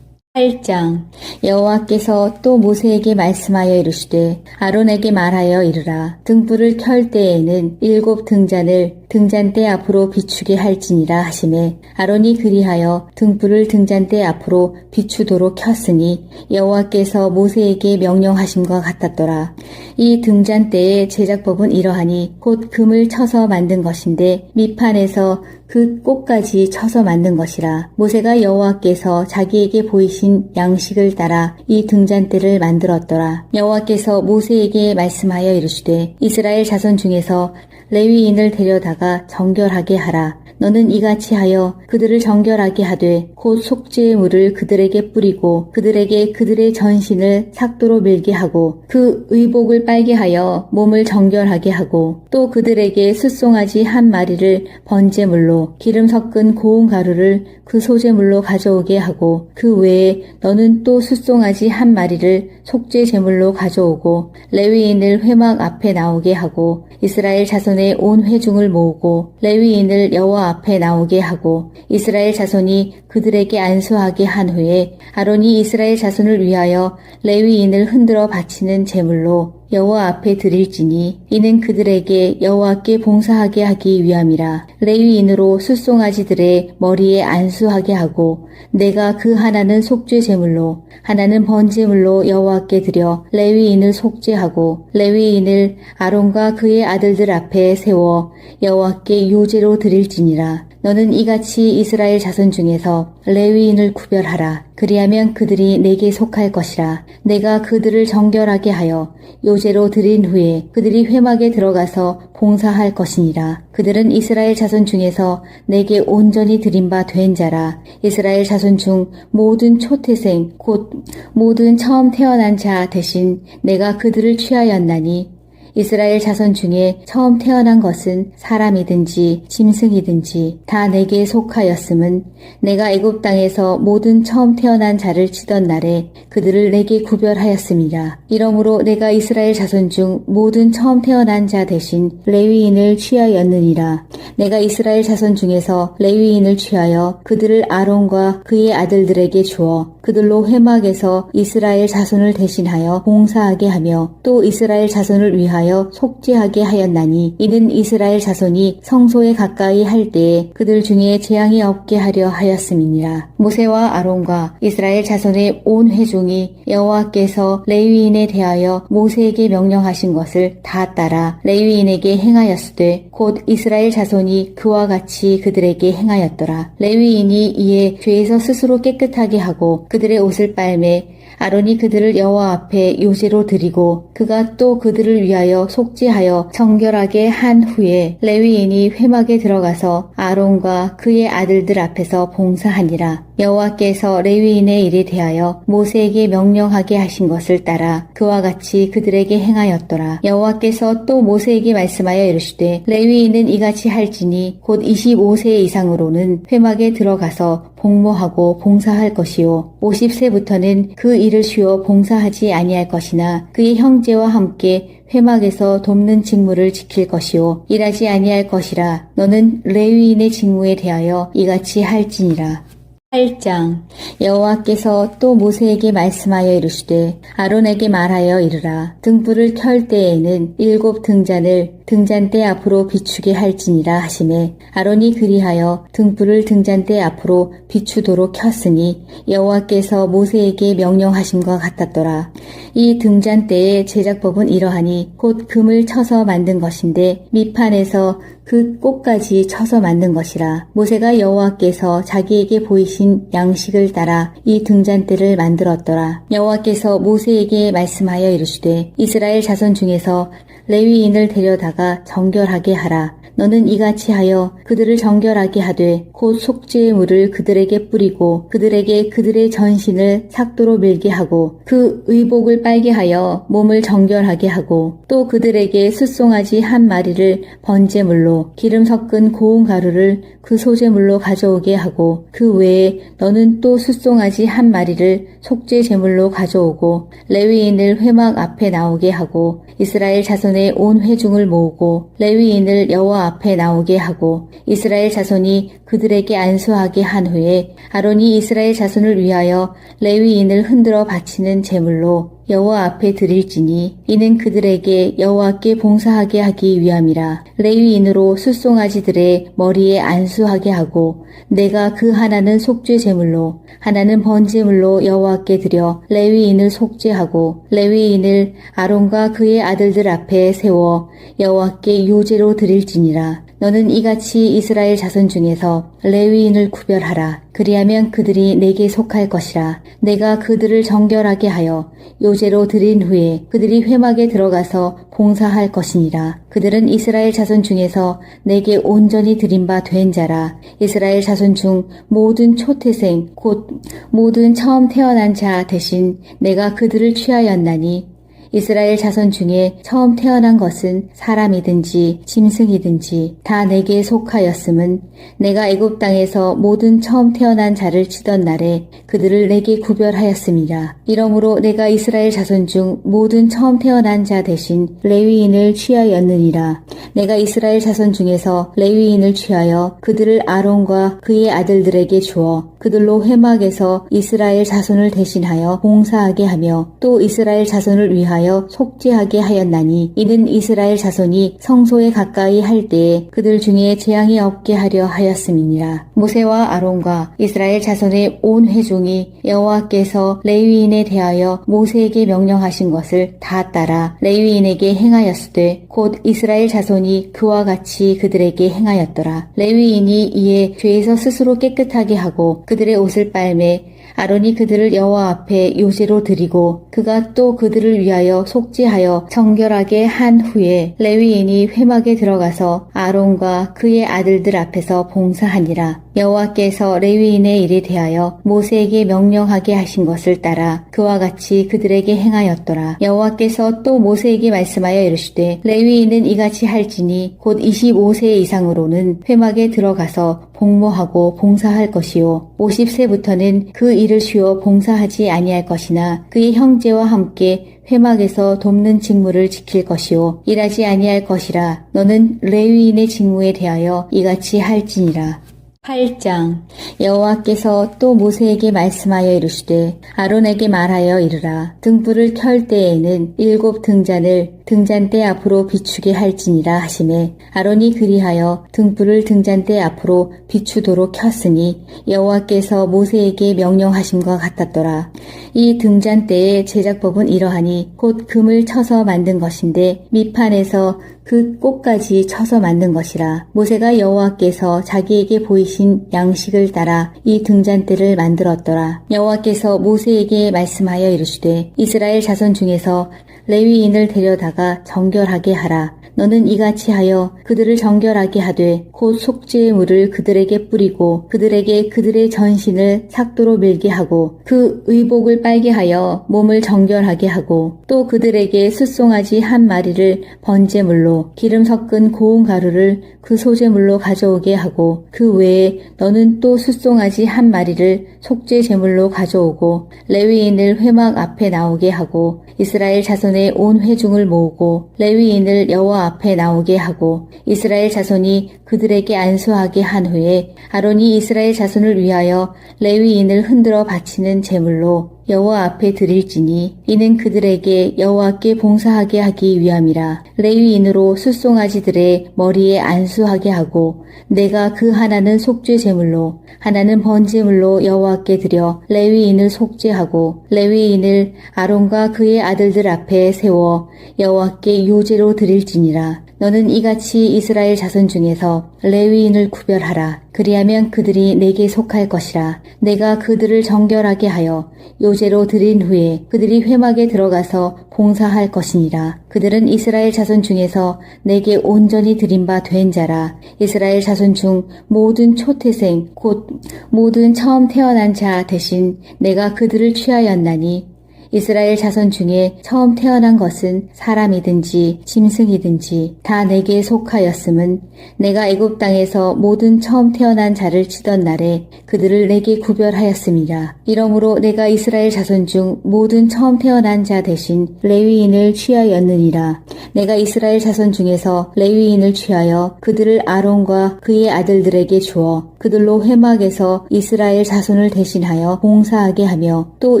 8장. 여호와께서 또 모세에게 말씀하여 이르시되 아론에게 말하여 이르라. 등불을 켤 때에는 7 등잔을 등잔대 앞으로 비추게 할지니라 하시매 아론이 그리하여 등불을 등잔대 앞으로 비추도록 켰으니 여호와께서 모세에게 명령하심과 같았더라. 이 등잔대의 제작법은 이러하니 곧 금을 쳐서 만든 것인데 밑판에서 그 꽃까지 쳐서 만든 것이라. 모세가 여호와께서 자기에게 보이신 양식을 따라 이 등잔대를 만들었더라. 여호와께서 모세에게 말씀하여 이르시되 이스라엘 자손 중에서 레위인을 데려다가 정결하게 하라. 너는 이같이 하여 그들을 정결하게 하되 곧 속죄의 물을 그들에게 뿌리고 그들에게 그들의 전신을 삭도로 밀게 하고 그 의복을 빨게 하여 몸을 정결하게 하고 또 그들에게 숫송아지 한 마리를 번제물로 기름 섞은 고운 가루를 그 소제물로 가져오게 하고 그 외에 너는 또 숫송아지 한 마리를 속죄 제물로 가져오고 레위인을 회막 앞에 나오게 하고 이스라엘 자손의 온 회중을 모으고 레위인을 여호와 앞에 나오게 하고 이스라엘 자손이 그들에게 안수하게 한 후에 아론이 이스라엘 자손을 위하여 레위인을 흔들어 바치는 제물로 여호와 앞에 드릴지니 이는 그들에게 여호와께 봉사하게 하기 위함이라. 레위인으로 숫송아지들의 머리에 안수하게 하고 내가 그 하나는 속죄 제물로 하나는 번제물로 여호와께 드려 레위인을 속죄하고 레위인을 아론과 그의 아들들 앞에 세워 여호와께 요제로 드릴지니라. 너는 이같이 이스라엘 자손 중에서 레위인을 구별하라. 그리하면 그들이 내게 속할 것이라. 내가 그들을 정결하게 하여 요제로 드린 후에 그들이 회막에 들어가서 봉사할 것이니라. 그들은 이스라엘 자손 중에서 내게 온전히 드린 바 된 자라. 이스라엘 자손 중 모든 초태생 곧 모든 처음 태어난 자 대신 내가 그들을 취하였나니 이스라엘 자손 중에 처음 태어난 것은 사람이든지 짐승이든지 다 내게 속하였음은 내가 애굽 땅에서 모든 처음 태어난 자를 치던 날에 그들을 내게 구별하였음이라. 이러므로 내가 이스라엘 자손 중 모든 처음 태어난 자 대신 레위인을 취하였느니라. 내가 이스라엘 자손 중에서 레위인을 취하여 그들을 아론과 그의 아들들에게 주어 그들로 회막에서 이스라엘 자손을 대신하여 봉사하게 하며 또 이스라엘 자손을 위하여 속죄하게 하였나니 이는 이스라엘 자손이 성소에 가까이 할 때에 그들 중에 재앙이 없게 하려 하였음이니라. 모세와 아론과 이스라엘 자손의 온 회중이 여호와께서 레위인에 대하여 모세에게 명령하신 것을 다 따라 레위인에게 행하였으되 곧 이스라엘 자손이 그와 같이 그들에게 행하였더라. 레위인이 이에 죄에서 스스로 깨끗하게 하고 그들의 옷을 빨매 아론이 그들을 여호와 앞에 요제로 드리고 그가 또 그들을 위하여 속죄하여 정결하게 한 후에 레위인이 회막에 들어가서 아론과 그의 아들들 앞에서 봉사하니라. 여호와께서 레위인의 일에 대하여 모세에게 명령하게 하신 것을 따라 그와 같이 그들에게 행하였더라. 여호와께서 또 모세에게 말씀하여 이르시되 레위인은 이같이 할지니 곧 25세 이상으로는 회막에 들어가서 복무하고 봉사할 것이요 50세부터는 그 일을 쉬어 봉사하지 아니할 것이나 그의 형제와 함께 회막에서 돕는 직무를 지킬 것이요 일하지 아니할 것이라. 너는 레위인의 직무에 대하여 이같이 할지니라. 8장. 여호와께서 또 모세에게 말씀하여 이르시되 아론에게 말하여 이르라. 등불을 켤 때에는 7 등잔을 등잔대 앞으로 비추게 할지니라 하시매 아론이 그리하여 등불을 등잔대 앞으로 비추도록 켰으니 여호와께서 모세에게 명령하심과 같았더라. 이 등잔대의 제작법은 이러하니 곧 금을 쳐서 만든 것인데 밑판에서 그 꽃까지 쳐서 만든 것이라. 모세가 여호와께서 자기에게 보이신 양식을 따라 이 등잔대를 만들었더라. 여호와께서 모세에게 말씀하여 이르시되 이스라엘 자손 중에서 레위인을 데려다가 정결하게 하라. 너는 이같이 하여 그들을 정결하게 하되 곧 속죄의 물을 그들에게 뿌리고 그들에게 그들의 전신을 삭도로 밀게 하고 그 의복을 빨게 하여 몸을 정결하게 하고 또 그들에게 숫송아지 한 마리를 번제물로 기름 섞은 고운 가루를 그 소제물로 가져오게 하고 그 외에 너는 또 숫송아지 한 마리를 속죄 제물로 가져오고 레위인을 회막 앞에 나오게 하고 이스라엘 자손의 온 회중을 모으고 레위인을 여호와 앞에 나오게 하고 이스라엘 자손이 그들에게 안수하게 한 후에 아론이 이스라엘 자손을 위하여 레위인을 흔들어 바치는 제물로 여호와 앞에 드릴지니 이는 그들에게 여호와께 봉사하게 하기 위함이라. 레위인으로 숫송아지들의 머리에 안수하게 하고 내가 그 하나는 속죄 제물로 하나는 번제물로 여호와께 드려 레위인을 속죄하고 레위인을 아론과 그의 아들들 앞에 세워 여호와께 요제로 드릴지니라. 너는 이같이 이스라엘 자손 중에서 레위인을 구별하라. 그리하면 그들이 내게 속할 것이라. 내가 그들을 정결하게 하여 요제로 드린 후에 그들이 회막에 들어가서 봉사할 것이니라. 그들은 이스라엘 자손 중에서 내게 온전히 드린 바 된 자라. 이스라엘 자손 중 모든 초태생 곧 모든 처음 태어난 자 대신 내가 그들을 취하였나니 이스라엘 자손 중에 처음 태어난 것은 사람이든지 짐승이든지 다 내게 속하였음은 내가 애굽 땅에서 모든 처음 태어난 자를 치던 날에 그들을 내게 구별하였음이라. 이러므로 내가 이스라엘 자손 중 모든 처음 태어난 자 대신 레위인을 취하였느니라. 내가 이스라엘 자손 중에서 레위인을 취하여 그들을 아론과 그의 아들들에게 주어 그들로 회막에서 이스라엘 자손을 대신하여 봉사하게 하며 또 이스라엘 자손을 위하여 속죄하게 하였나니 이는 이스라엘 자손이 성소에 가까이 할 때에 그들 중에 재앙이 없게 하려 하였음이니라. 모세와 아론과 이스라엘 자손의 온 회중이 여호와께서 레위인에 대하여 모세에게 명령하신 것을 다 따라 레위인에게 행하였으되 곧 이스라엘 자손이 자손이 그와 같이 그들에게 행하였더라. 레위인이 이에 죄에서 스스로 깨끗하게 하고 그들의 옷을 빨매 아론이 그들을 여호와 앞에 요제로 드리고 그가 또 그들을 위하여 속죄하여 정결하게 한 후에 레위인이 회막에 들어가서 아론과 그의 아들들 앞에서 봉사하니라. 여호와께서 레위인의 일에 대하여 모세에게 명령하게 하신 것을 따라 그와 같이 그들에게 행하였더라. 여호와께서 또 모세에게 말씀하여 이르시되 레위인은 이같이 할지니 곧 25세 이상으로는 회막에 들어가서 복무하고 봉사할 것이요 50세부터는 그 일을 쉬어 봉사하지 아니할 것이나 그의 형제와 함께 회막에서 돕는 직무를 지킬 것이요 일하지 아니할 것이라. 너는 레위인의 직무에 대하여 이같이 할지니라. 8장. 여호와께서 또 모세에게 말씀하여 이르시되 아론에게 말하여 이르라. 등불을 켤 때에는 7 등잔을 등잔대 앞으로 비추게 할지니라 하시매 아론이 그리하여 등불을 등잔대 앞으로 비추도록 켰으니 여호와께서 모세에게 명령하심과 같았더라. 이 등잔대의 제작법은 이러하니 곧 금을 쳐서 만든 것인데 밑판에서 그 꽃까지 쳐서 만든 것이라. 모세가 여호와께서 자기에게 보이신 양식을 따라 이 등잔대를 만들었더라. 여호와께서 모세에게 말씀하여 이르시되 이스라엘 자손 중에서 레위인을 데려다가 정결하게 하라. 너는 이같이 하여 그들을 정결하게 하되 곧 속죄의 물을 그들에게 뿌리고 그들에게 그들의 전신을 삭도로 밀게 하고 그 의복을 빨게 하여 몸을 정결하게 하고 또 그들에게 숫송아지 한 마리를 번제물로 기름 섞은 고운 가루를 그 소제물로 가져오게 하고 그 외에 너는 또 숫송아지 한 마리를 속죄 제물로 가져오고 레위인을 회막 앞에 나오게 하고 이스라엘 자손의 온 회중을 모으고 레위인을 여호와 앞에 나오게 하고 이스라엘 자손이 그들에게 안수하게 한 후에 아론이 이스라엘 자손을 위하여 레위인을 흔들어 바치는 제물로 여호와 앞에 드릴지니 이는 그들에게 여호와께 봉사하게 하기 위함이라. 레위인으로 숫송아지들의 머리에 안수하게 하고 내가 그 하나는 속죄 제물로 하나는 번제물로 여호와께 드려 레위인을 속죄하고 레위인을 아론과 그의 아들들 앞에 세워 여호와께 요제로 드릴지니라. 너는 이같이 이스라엘 자손 중에서 레위인을 구별하라. 그리하면 그들이 내게 속할 것이라. 내가 그들을 정결하게 하여 요제로 드린 후에 그들이 회막에 들어가서 봉사할 것이니라. 그들은 이스라엘 자손 중에서 내게 온전히 드린 바 된 자라. 이스라엘 자손 중 모든 초태생 곧 모든 처음 태어난 자 대신 내가 그들을 취하였나니 이스라엘 자손 중에 처음 태어난 것은 사람이든지 짐승이든지 다 내게 속하였음은 내가 애굽 땅에서 모든 처음 태어난 자를 치던 날에 그들을 내게 구별하였음이라. 이러므로 내가 이스라엘 자손 중 모든 처음 태어난 자 대신 레위인을 취하였느니라. 내가 이스라엘 자손 중에서 레위인을 취하여 그들을 아론과 그의 아들들에게 주어 그들로 회막에서 이스라엘 자손을 대신하여 봉사하게 하며 또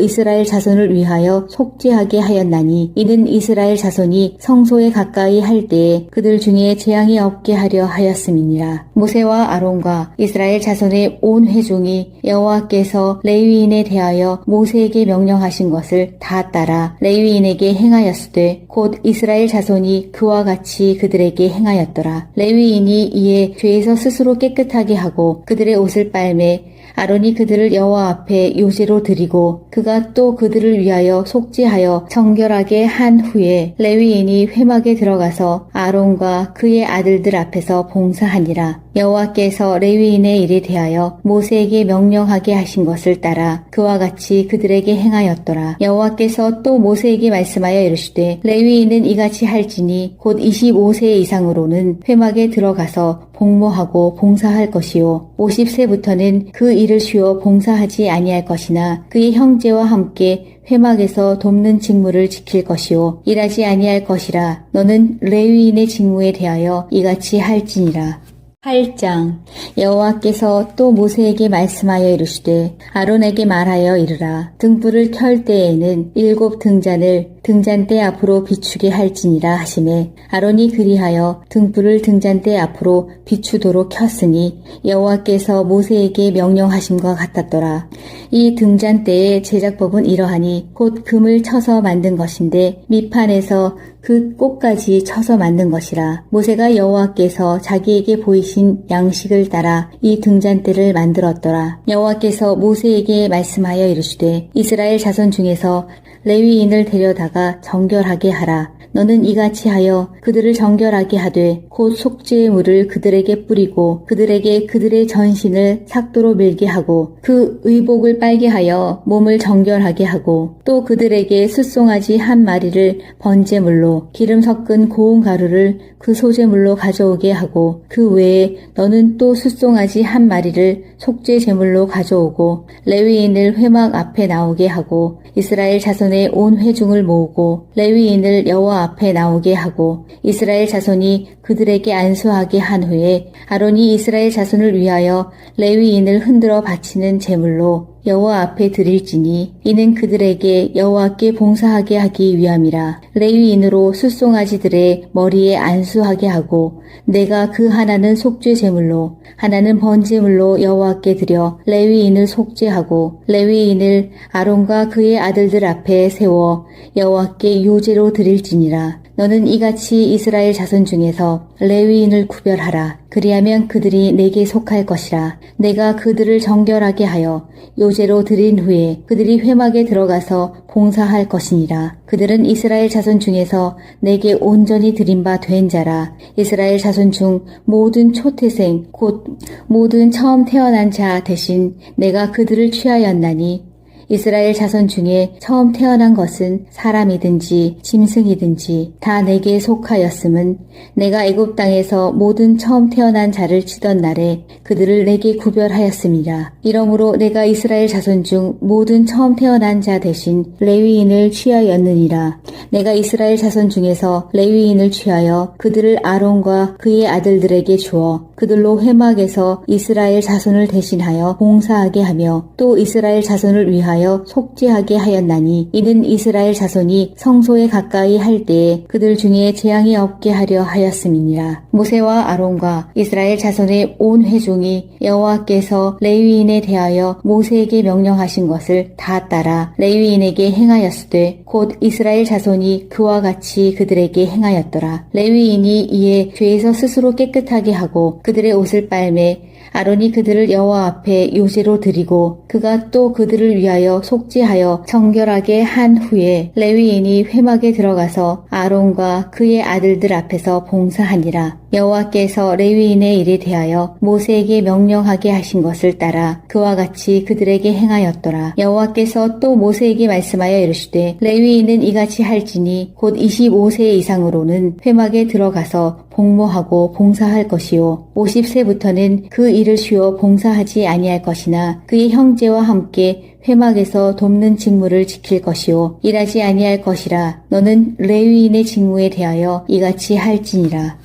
이스라엘 자손을 위하여 속죄하게 하였나니 이는 이스라엘 자손이 성소에 가까이 할 때에 그들 중에 재앙이 없게 하려 하였음이니라. 모세와 아론과 이스라엘 자손의 온 회중이 여호와께서 레위인에 대하여 모세에게 명령하신 것을 다 따라 레위인에게 행하였으되 곧 이스라엘 자손이 그와 같이 그들에게 행하였더라. 레위인이 이에 죄에서 스스로 깨끗하게 하고 그들의 옷을 빨매 아론이 그들을 여호와 앞에 요제로 드리고 그가 또 그들을 위하여 속죄하여 정결하게 한 후에 레위인이 회막에 들어가서 아론과 그의 아들들 앞에서 봉사하니라. 여호와께서 레위인의 일에 대하여 모세에게 명령하게 하신 것을 따라 그와 같이 그들에게 행하였더라. 여호와께서 또 모세에게 말씀하여 이르시되 레위인은 이같이 할지니 곧 25세 이상으로는 회막에 들어가서 복무하고 봉사할 것이요 50세부터는 그 일을 쉬어 봉사하지 아니할 것이나 그의 형제와 함께 회막에서 돕는 직무를 지킬 것이요 일하지 아니할 것이라. 너는 레위인의 직무에 대하여 이같이 할지니라. 8장. 여호와께서 또 모세에게 말씀하여 이르시되 아론에게 말하여 이르라. 등불을 켤 때에는 7 등잔을 등잔대 앞으로 비추게 할지니라 하시매 아론이 그리하여 등불을 등잔대 앞으로 비추도록 켰으니 여호와께서 모세에게 명령하심과 같았더라. 이 등잔대의 제작법은 이러하니 곧 금을 쳐서 만든 것인데 밑판에서 그 꽃까지 쳐서 만든 것이라. 모세가 여호와께서 자기에게 보이신 양식을 따라 이 등잔대를 만들었더라. 여호와께서 모세에게 말씀하여 이르시되 이스라엘 자손 중에서 레위인을 데려다가 정결하게 하라. 너는 이같이 하여 그들을 정결하게 하되 곧 속죄의 물을 그들에게 뿌리고 그들에게 그들의 전신을 삭도로 밀게 하고 그 의복을 빨게 하여 몸을 정결하게 하고 또 그들에게 숫송아지 한 마리를 번제물로 기름 섞은 고운 가루를 그 소제물로 가져오게 하고 그 외에 너는 또 숫송아지 한 마리를 속죄 제물로 가져오고 레위인을 회막 앞에 나오게 하고 이스라엘 자손의 온 회중을 모으고 레위인을 여호와 앞에 나오게 하고 이스라엘 자손이 그들에게 안수하게 한 후에 아론이 이스라엘 자손을 위하여 레위인을 흔들어 바치는 제물로 여호와 앞에 드릴지니 이는 그들에게 여호와께 봉사하게 하기 위함이라. 레위인으로 숫송아지들의 머리에 안수하게 하고 내가 그 하나는 속죄 제물로 하나는 번제물로 여호와께 드려 레위인을 속죄하고 레위인을 아론과 그의 아들들 앞에 세워 여호와께 요제로 드릴지니라. 너는 이같이 이스라엘 자손 중에서 레위인을 구별하라. 그리하면 그들이 내게 속할 것이라. 내가 그들을 정결하게 하여 요제로 드린 후에 그들이 회막에 들어가서 봉사할 것이니라. 그들은 이스라엘 자손 중에서 내게 온전히 드린 바 된 자라. 이스라엘 자손 중 모든 초태생 곧 모든 처음 태어난 자 대신 내가 그들을 취하였나니 이스라엘 자손 중에 처음 태어난 것은 사람이든지 짐승이든지 다 내게 속하였음은 내가 애굽 땅에서 모든 처음 태어난 자를 치던 날에 그들을 내게 구별하였음이라. 이러므로 내가 이스라엘 자손 중 모든 처음 태어난 자 대신 레위인을 취하였느니라. 내가 이스라엘 자손 중에서 레위인을 취하여 그들을 아론과 그의 아들들에게 주어 그들로 회막에서 이스라엘 자손을 대신하여 봉사하게 하며 또 이스라엘 자손을 위하여 속죄하게 하였나니 이는 이스라엘 자손이 성소에 가까이 할 때에 그들 중에 재앙이 없게 하려 하였음이니라. 모세와 아론과 이스라엘 자손의 온 회중이 여호와께서 레위인에 대하여 모세에게 명령하신 것을 다 따라 레위인에게 행하였으되 곧 이스라엘 자손이 그와 같이 그들에게 행하였더라. 레위인이 이에 죄에서 스스로 깨끗하게 하고 그들의 옷을 빨매 아론이 그들을 여호와 앞에 요제로 드리고 그가 또 그들을 위하여 속죄하여 정결하게 한 후에 레위인이 회막에 들어가서 아론과 그의 아들들 앞에서 봉사하니라. 여호와께서 레위인의 일에 대하여 모세에게 명령하게 하신 것을 따라 그와 같이 그들에게 행하였더라. 여호와께서 또 모세에게 말씀하여 이르시되 레위인은 이같이 할지니 곧 25세 이상으로는 회막에 들어가서 복무하고 봉사할 것이요 50세부터는 그 일을 쉬어 봉사하지 아니할 것이나 그의 형제와 함께 회막에서 돕는 직무를 지킬 것이요 일하지 아니할 것이라. 너는 레위인의 직무에 대하여 이같이 할지니라.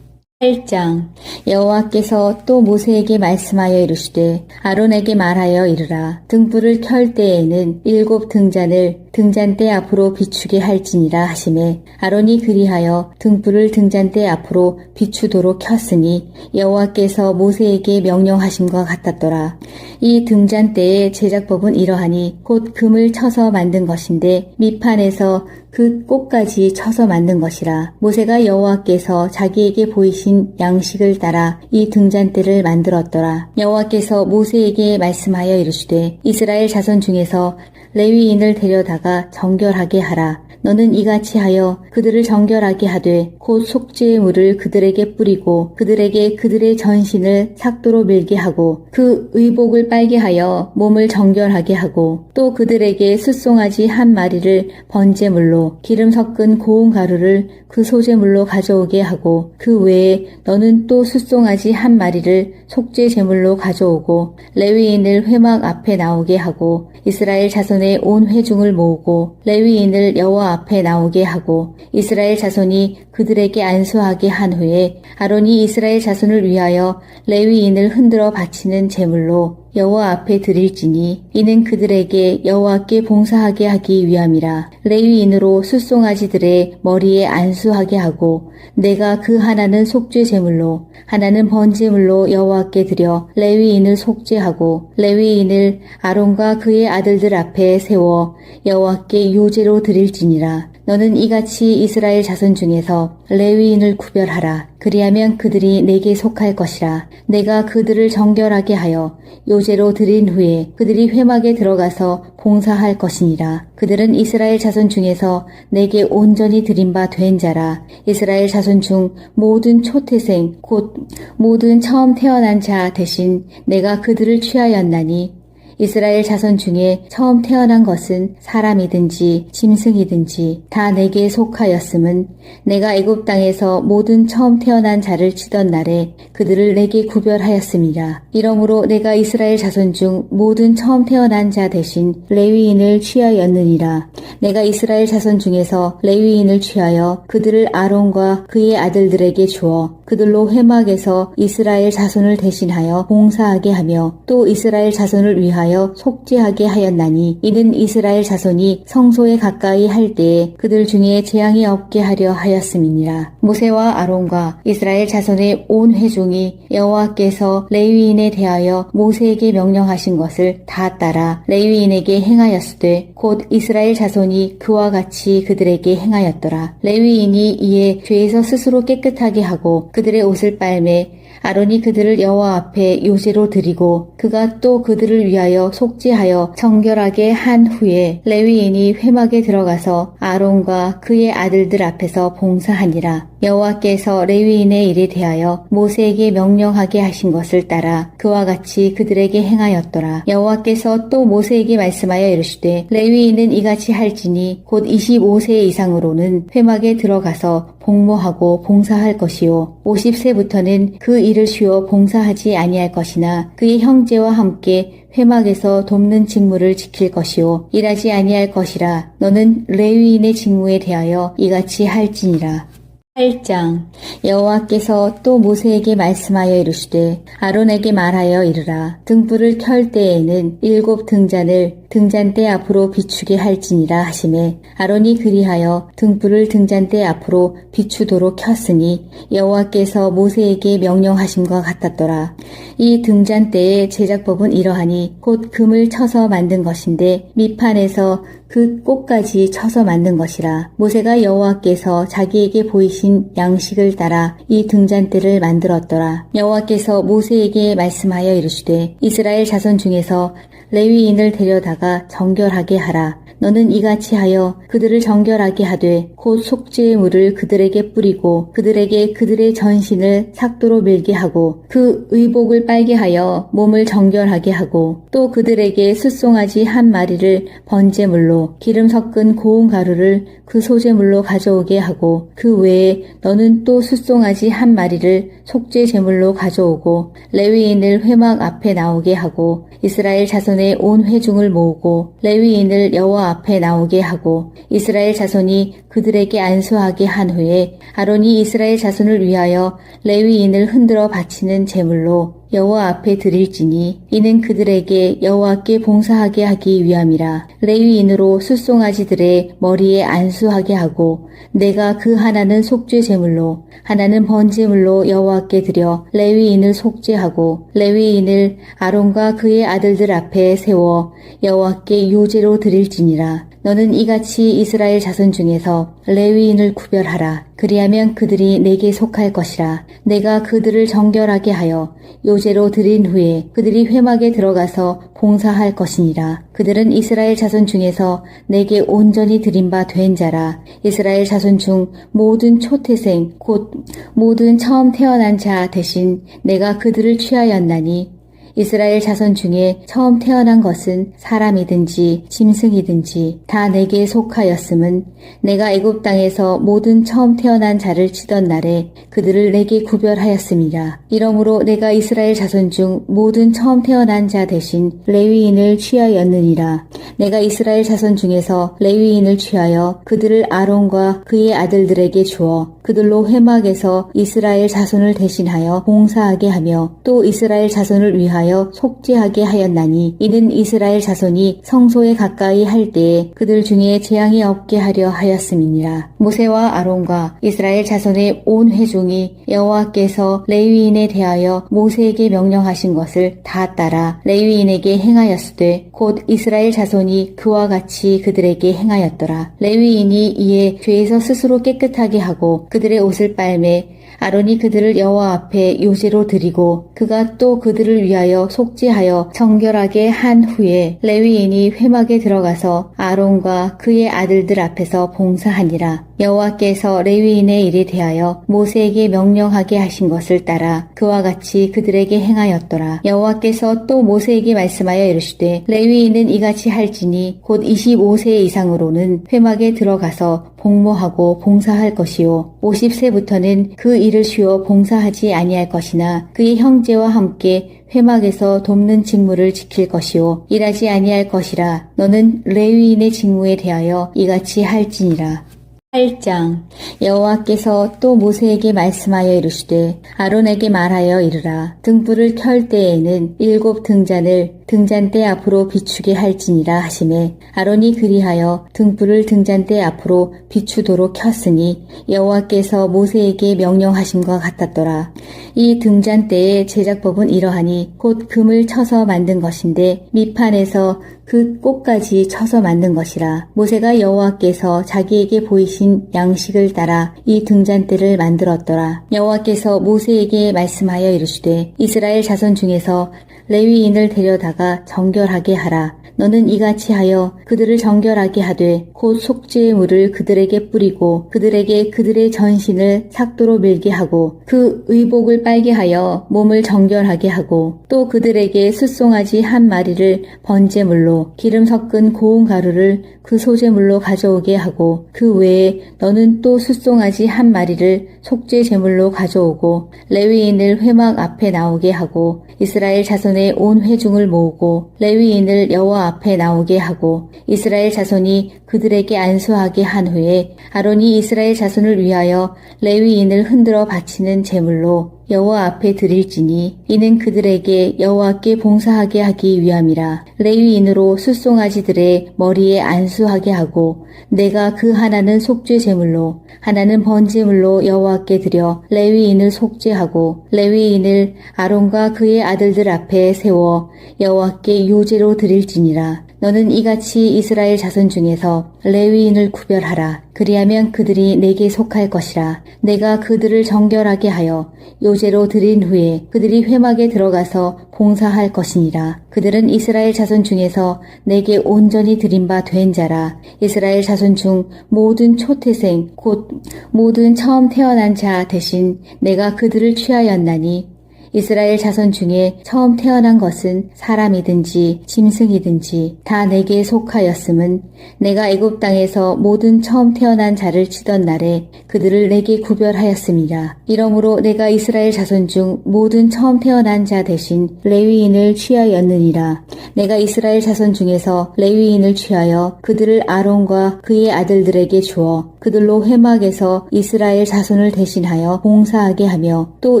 8장. 여호와께서 또 모세에게 말씀하여 이르시되 아론에게 말하여 이르라. 등불을 켤 때에는 7 등잔을 등잔대 앞으로 비추게 할지니라 하시매 아론이 그리하여 등불을 등잔대 앞으로 비추도록 켰으니 여호와께서 모세에게 명령하심과 같았더라. 이 등잔대의 제작법은 이러하니 곧 금을 쳐서 만든 것인데 밑판에서 그 꽃까지 쳐서 만든 것이라. 모세가 여호와께서 자기에게 보이신 양식을 따라 이 등잔대를 만들었더라. 여호와께서 모세에게 말씀하여 이르시되 이스라엘 자손 중에서 레위인을 데려다가 정결하게 하라. 너는 이같이 하여 그들을 정결하게 하되 곧 속죄의 물을 그들에게 뿌리고 그들에게 그들의 전신을 삭도로 밀게 하고 그 의복을 빨게 하여 몸을 정결하게 하고 또 그들에게 숫송아지 한 마리를 번제물로 기름 섞은 고운 가루를 그 소제물로 가져오게 하고 그 외에 너는 또 숫송아지 한 마리를 속죄 제물로 가져오고 레위인을 회막 앞에 나오게 하고 이스라엘 자손의 온 회중을 모으고 레위인을 여호와 앞에 나오게 하고 이스라엘 자손이 그들에게 안수하게 한 후에 아론이 이스라엘 자손을 위하여 레위인을 흔들어 바치는 제물로 여호와 앞에 드릴지니 이는 그들에게 여호와께 봉사하게 하기 위함이라. 레위인으로 숫송아지들의 머리에 안수하게 하고 내가 그 하나는 속죄 제물로 하나는 번제물로 여호와께 드려 레위인을 속죄하고 레위인을 아론과 그의 아들들 앞에 세워 여호와께 요제로 드릴지니라. 너는 이같이 이스라엘 자손 중에서 레위인을 구별하라. 그리하면 그들이 내게 속할 것이라. 내가 그들을 정결하게 하여 요제로 드린 후에 그들이 회막에 들어가서 봉사할 것이니라. 그들은 이스라엘 자손 중에서 내게 온전히 드린 바 된 자라. 이스라엘 자손 중 모든 초태생 곧 모든 처음 태어난 자 대신 내가 그들을 취하였나니 이스라엘 자손 중에 처음 태어난 것은 사람이든지 짐승이든지 다 내게 속하였음은 내가 애굽 땅에서 모든 처음 태어난 자를 치던 날에 그들을 내게 구별하였음이라. 이러므로 내가 이스라엘 자손 중 모든 처음 태어난 자 대신 레위인을 취하였느니라. 내가 이스라엘 자손 중에서 레위인을 취하여 그들을 아론과 그의 아들들에게 주어 그들로 회막에서 이스라엘 자손을 대신하여 봉사하게 하며 또 이스라엘 자손을 위하여 속죄하게 하였나니 이는 이스라엘 자손이 성소에 가까이 할 때에 그들 중에 재앙이 없게 하려 하였음이니라. 모세와 아론과 이스라엘 자손의 온 회중이 여호와께서 레위인에 대하여 모세에게 명령하신 것을 다 따라 레위인에게 행하였으되 곧 이스라엘 자손이 그와 같이 그들에게 행하였더라. 레위인이 이에 죄에서 스스로 깨끗하게 하고 그들의 옷을 빨매 아론이 그들을 여호와 앞에 요제로 드리고 그가 또 그들을 위하여 속죄하여 정결하게 한 후에 레위인이 회막에 들어가서 아론과 그의 아들들 앞에서 봉사하니라. 여호와께서 레위인의 일에 대하여 모세에게 명령하게 하신 것을 따라 그와 같이 그들에게 행하였더라. 여호와께서 또 모세에게 말씀하여 이르시되 레위인은 이같이 할지니 곧 25세 이상으로는 회막에 들어가서 복무하고 봉사할 것이요 50세부터는 그 일을 쉬어 봉사하지 아니할 것이나 그의 형제와 함께 회막에서 돕는 직무를 지킬 것이요 일하지 아니할 것이라. 너는 레위인의 직무에 대하여 이같이 할지니라. 8장. 여호와께서 또 모세에게 말씀하여 이르시되 아론에게 말하여 이르라. 등불을 켤 때에는 7 등잔을 등잔대 앞으로 비추게 할지니라 하시매 아론이 그리하여 등불을 등잔대 앞으로 비추도록 켰으니 여호와께서 모세에게 명령하심과 같았더라. 이 등잔대의 제작법은 이러하니 곧 금을 쳐서 만든 것인데 밑판에서 그 꽃까지 쳐서 만든 것이라. 모세가 여호와께서 자기에게 보이신 양식을 따라 이 등잔대를 만들었더라. 여호와께서 모세에게 말씀하여 이르시되 이스라엘 자손 중에서 레위인을 데려다가 정결하게 하라. 너는 이같이 하여 그들을 정결하게 하되 곧 속죄의 물을 그들에게 뿌리고 그들에게 그들의 전신을 삭도로 밀게 하고 그 의복을 빨게 하여 몸을 정결하게 하고 또 그들에게 숫송아지 한 마리를 번제물로 기름 섞은 고운 가루를 그 소제물로 가져오게 하고 그 외에 너는 또 숫송아지 한 마리를 속죄 제물로 가져오고 레위인을 회막 앞에 나오게 하고 이스라엘 자손의 온 회중을 모으고 레위인을 여호와 앞에 나오게 하고 이스라엘 자손이 그들에게 안수하게 한 후에 아론이 이스라엘 자손을 위하여 레위인을 흔들어 바치는 제물로 여호와 앞에 드릴지니 이는 그들에게 여호와께 봉사하게 하기 위함이라. 레위인으로 숫송아지들의 머리에 안수하게 하고 내가 그 하나는 속죄 제물로 하나는 번제물로 여호와께 드려 레위인을 속죄하고 레위인을 아론과 그의 아들들 앞에 세워 여호와께 요제로 드릴지니라. 너는 이같이 이스라엘 자손 중에서 레위인을 구별하라. 그리하면 그들이 내게 속할 것이라. 내가 그들을 정결하게 하여 요제로 드린 후에 그들이 회막에 들어가서 봉사할 것이니라. 그들은 이스라엘 자손 중에서 내게 온전히 드린 바 된 자라. 이스라엘 자손 중 모든 초태생 곧 모든 처음 태어난 자 대신 내가 그들을 취하였나니 이스라엘 자손 중에 처음 태어난 것은 사람이든지 짐승이든지 다 내게 속하였음은 내가 애굽 땅에서 모든 처음 태어난 자를 치던 날에 그들을 내게 구별하였음이라. 이러므로 내가 이스라엘 자손 중 모든 처음 태어난 자 대신 레위인을 취하였느니라. 내가 이스라엘 자손 중에서 레위인을 취하여 그들을 아론과 그의 아들들에게 주어 그들로 회막에서 이스라엘 자손을 대신하여 봉사하게 하며 또 이스라엘 자손을 위하여 속죄하게 하였나니 이는 이스라엘 자손이 성소에 가까이 할 때에 그들 중에 재앙이 없게 하려 하였음이니라. 모세와 아론과 이스라엘 자손의 온 회중이 여호와께서 레위인에 대하여 모세에게 명령하신 것을 다 따라 레위인에게 행하였으되 곧 이스라엘 자손이 그와 같이 그들에게 행하였더라. 레위인이 이에 죄에서 스스로 깨끗하게 하고 그들의 옷을 빨매 아론이 그들을 여호와 앞에 요제로 드리고 그가 또 그들을 위하여 속죄하여 정결하게 한 후에 레위인이 회막에 들어가서 아론과 그의 아들들 앞에서 봉사하니라. 여호와께서 레위인의 일에 대하여 모세에게 명령하게 하신 것을 따라 그와 같이 그들에게 행하였더라. 여호와께서 또 모세에게 말씀하여 이르시되 레위인은 이같이 할지니 곧 25세 이상으로는 회막에 들어가서 복무하고 봉사할 것이요 50세부터는 그 일을 쉬어 봉사하지 아니할 것이나 그의 형제와 함께 회막에서 돕는 직무를 지킬 것이요 일하지 아니할 것이라. 너는 레위인의 직무에 대하여 이같이 할지니라. 8장. 여호와께서 또 모세에게 말씀하여 이르시되 아론에게 말하여 이르라. 등불을 켤 때에는 7 등잔을 등잔대 앞으로 비추게 할지니라 하시매 아론이 그리하여 등불을 등잔대 앞으로 비추도록 켰으니 여호와께서 모세에게 명령하심과 같았더라. 이 등잔대의 제작법은 이러하니 곧 금을 쳐서 만든 것인데 밑판에서 그 꽃까지 쳐서 만든 것이라. 모세가 여호와께서 자기에게 보이신 양식을 따라 이 등잔대를 만들었더라. 여호와께서 모세에게 말씀하여 이르시되 이스라엘 자손 중에서 레위인을 데려다가 정결하게 하라. 너는 이같이 하여 그들을 정결하게 하되 곧 속죄의 물을 그들에게 뿌리고 그들에게 그들의 전신을 삭도로 밀게 하고 그 의복을 빨게 하여 몸을 정결하게 하고 또 그들에게 숫송아지 한 마리를 번제물로 기름 섞은 고운 가루를 그 소제물로 가져오게 하고 그 외에 너는 또 숫송아지 한 마리를 속죄 제물로 가져오고 레위인을 회막 앞에 나오게 하고 이스라엘 자손의 온 회중을 모으고 레위인을 여호와 앞에 나오게 하고 이스라엘 자손이 그들에게 안수하게 한 후에 아론이 이스라엘 자손을 위하여 레위인을 흔들어 바치는 제물로 여호와 앞에 드릴지니 이는 그들에게 여호와께 봉사하게 하기 위함이라. 레위인으로 숫송아지들의 머리에 안수하게 하고 내가 그 하나는 속죄 제물로 하나는 번제물로 여호와께 드려 레위인을 속죄하고 레위인을 아론과 그의 아들들 앞에 세워 여호와께 요제로 드릴지니라. 너는 이같이 이스라엘 자손 중에서 레위인을 구별하라. 그리하면 그들이 내게 속할 것이라. 내가 그들을 정결하게 하여 요제로 드린 후에 그들이 회막에 들어가서 봉사할 것이니라. 그들은 이스라엘 자손 중에서 내게 온전히 드린 바 된 자라. 이스라엘 자손 중 모든 초태생 곧 모든 처음 태어난 자 대신 내가 그들을 취하였나니 이스라엘 자손 중에 처음 태어난 것은 사람이든지 짐승이든지 다 내게 속하였음은 내가 애굽 땅에서 모든 처음 태어난 자를 치던 날에 그들을 내게 구별하였음이라. 이러므로 내가 이스라엘 자손 중 모든 처음 태어난 자 대신 레위인을 취하였느니라. 내가 이스라엘 자손 중에서 레위인을 취하여 그들을 아론과 그의 아들들에게 주어 그들로 회막에서 이스라엘 자손을 대신하여 봉사하게 하며 또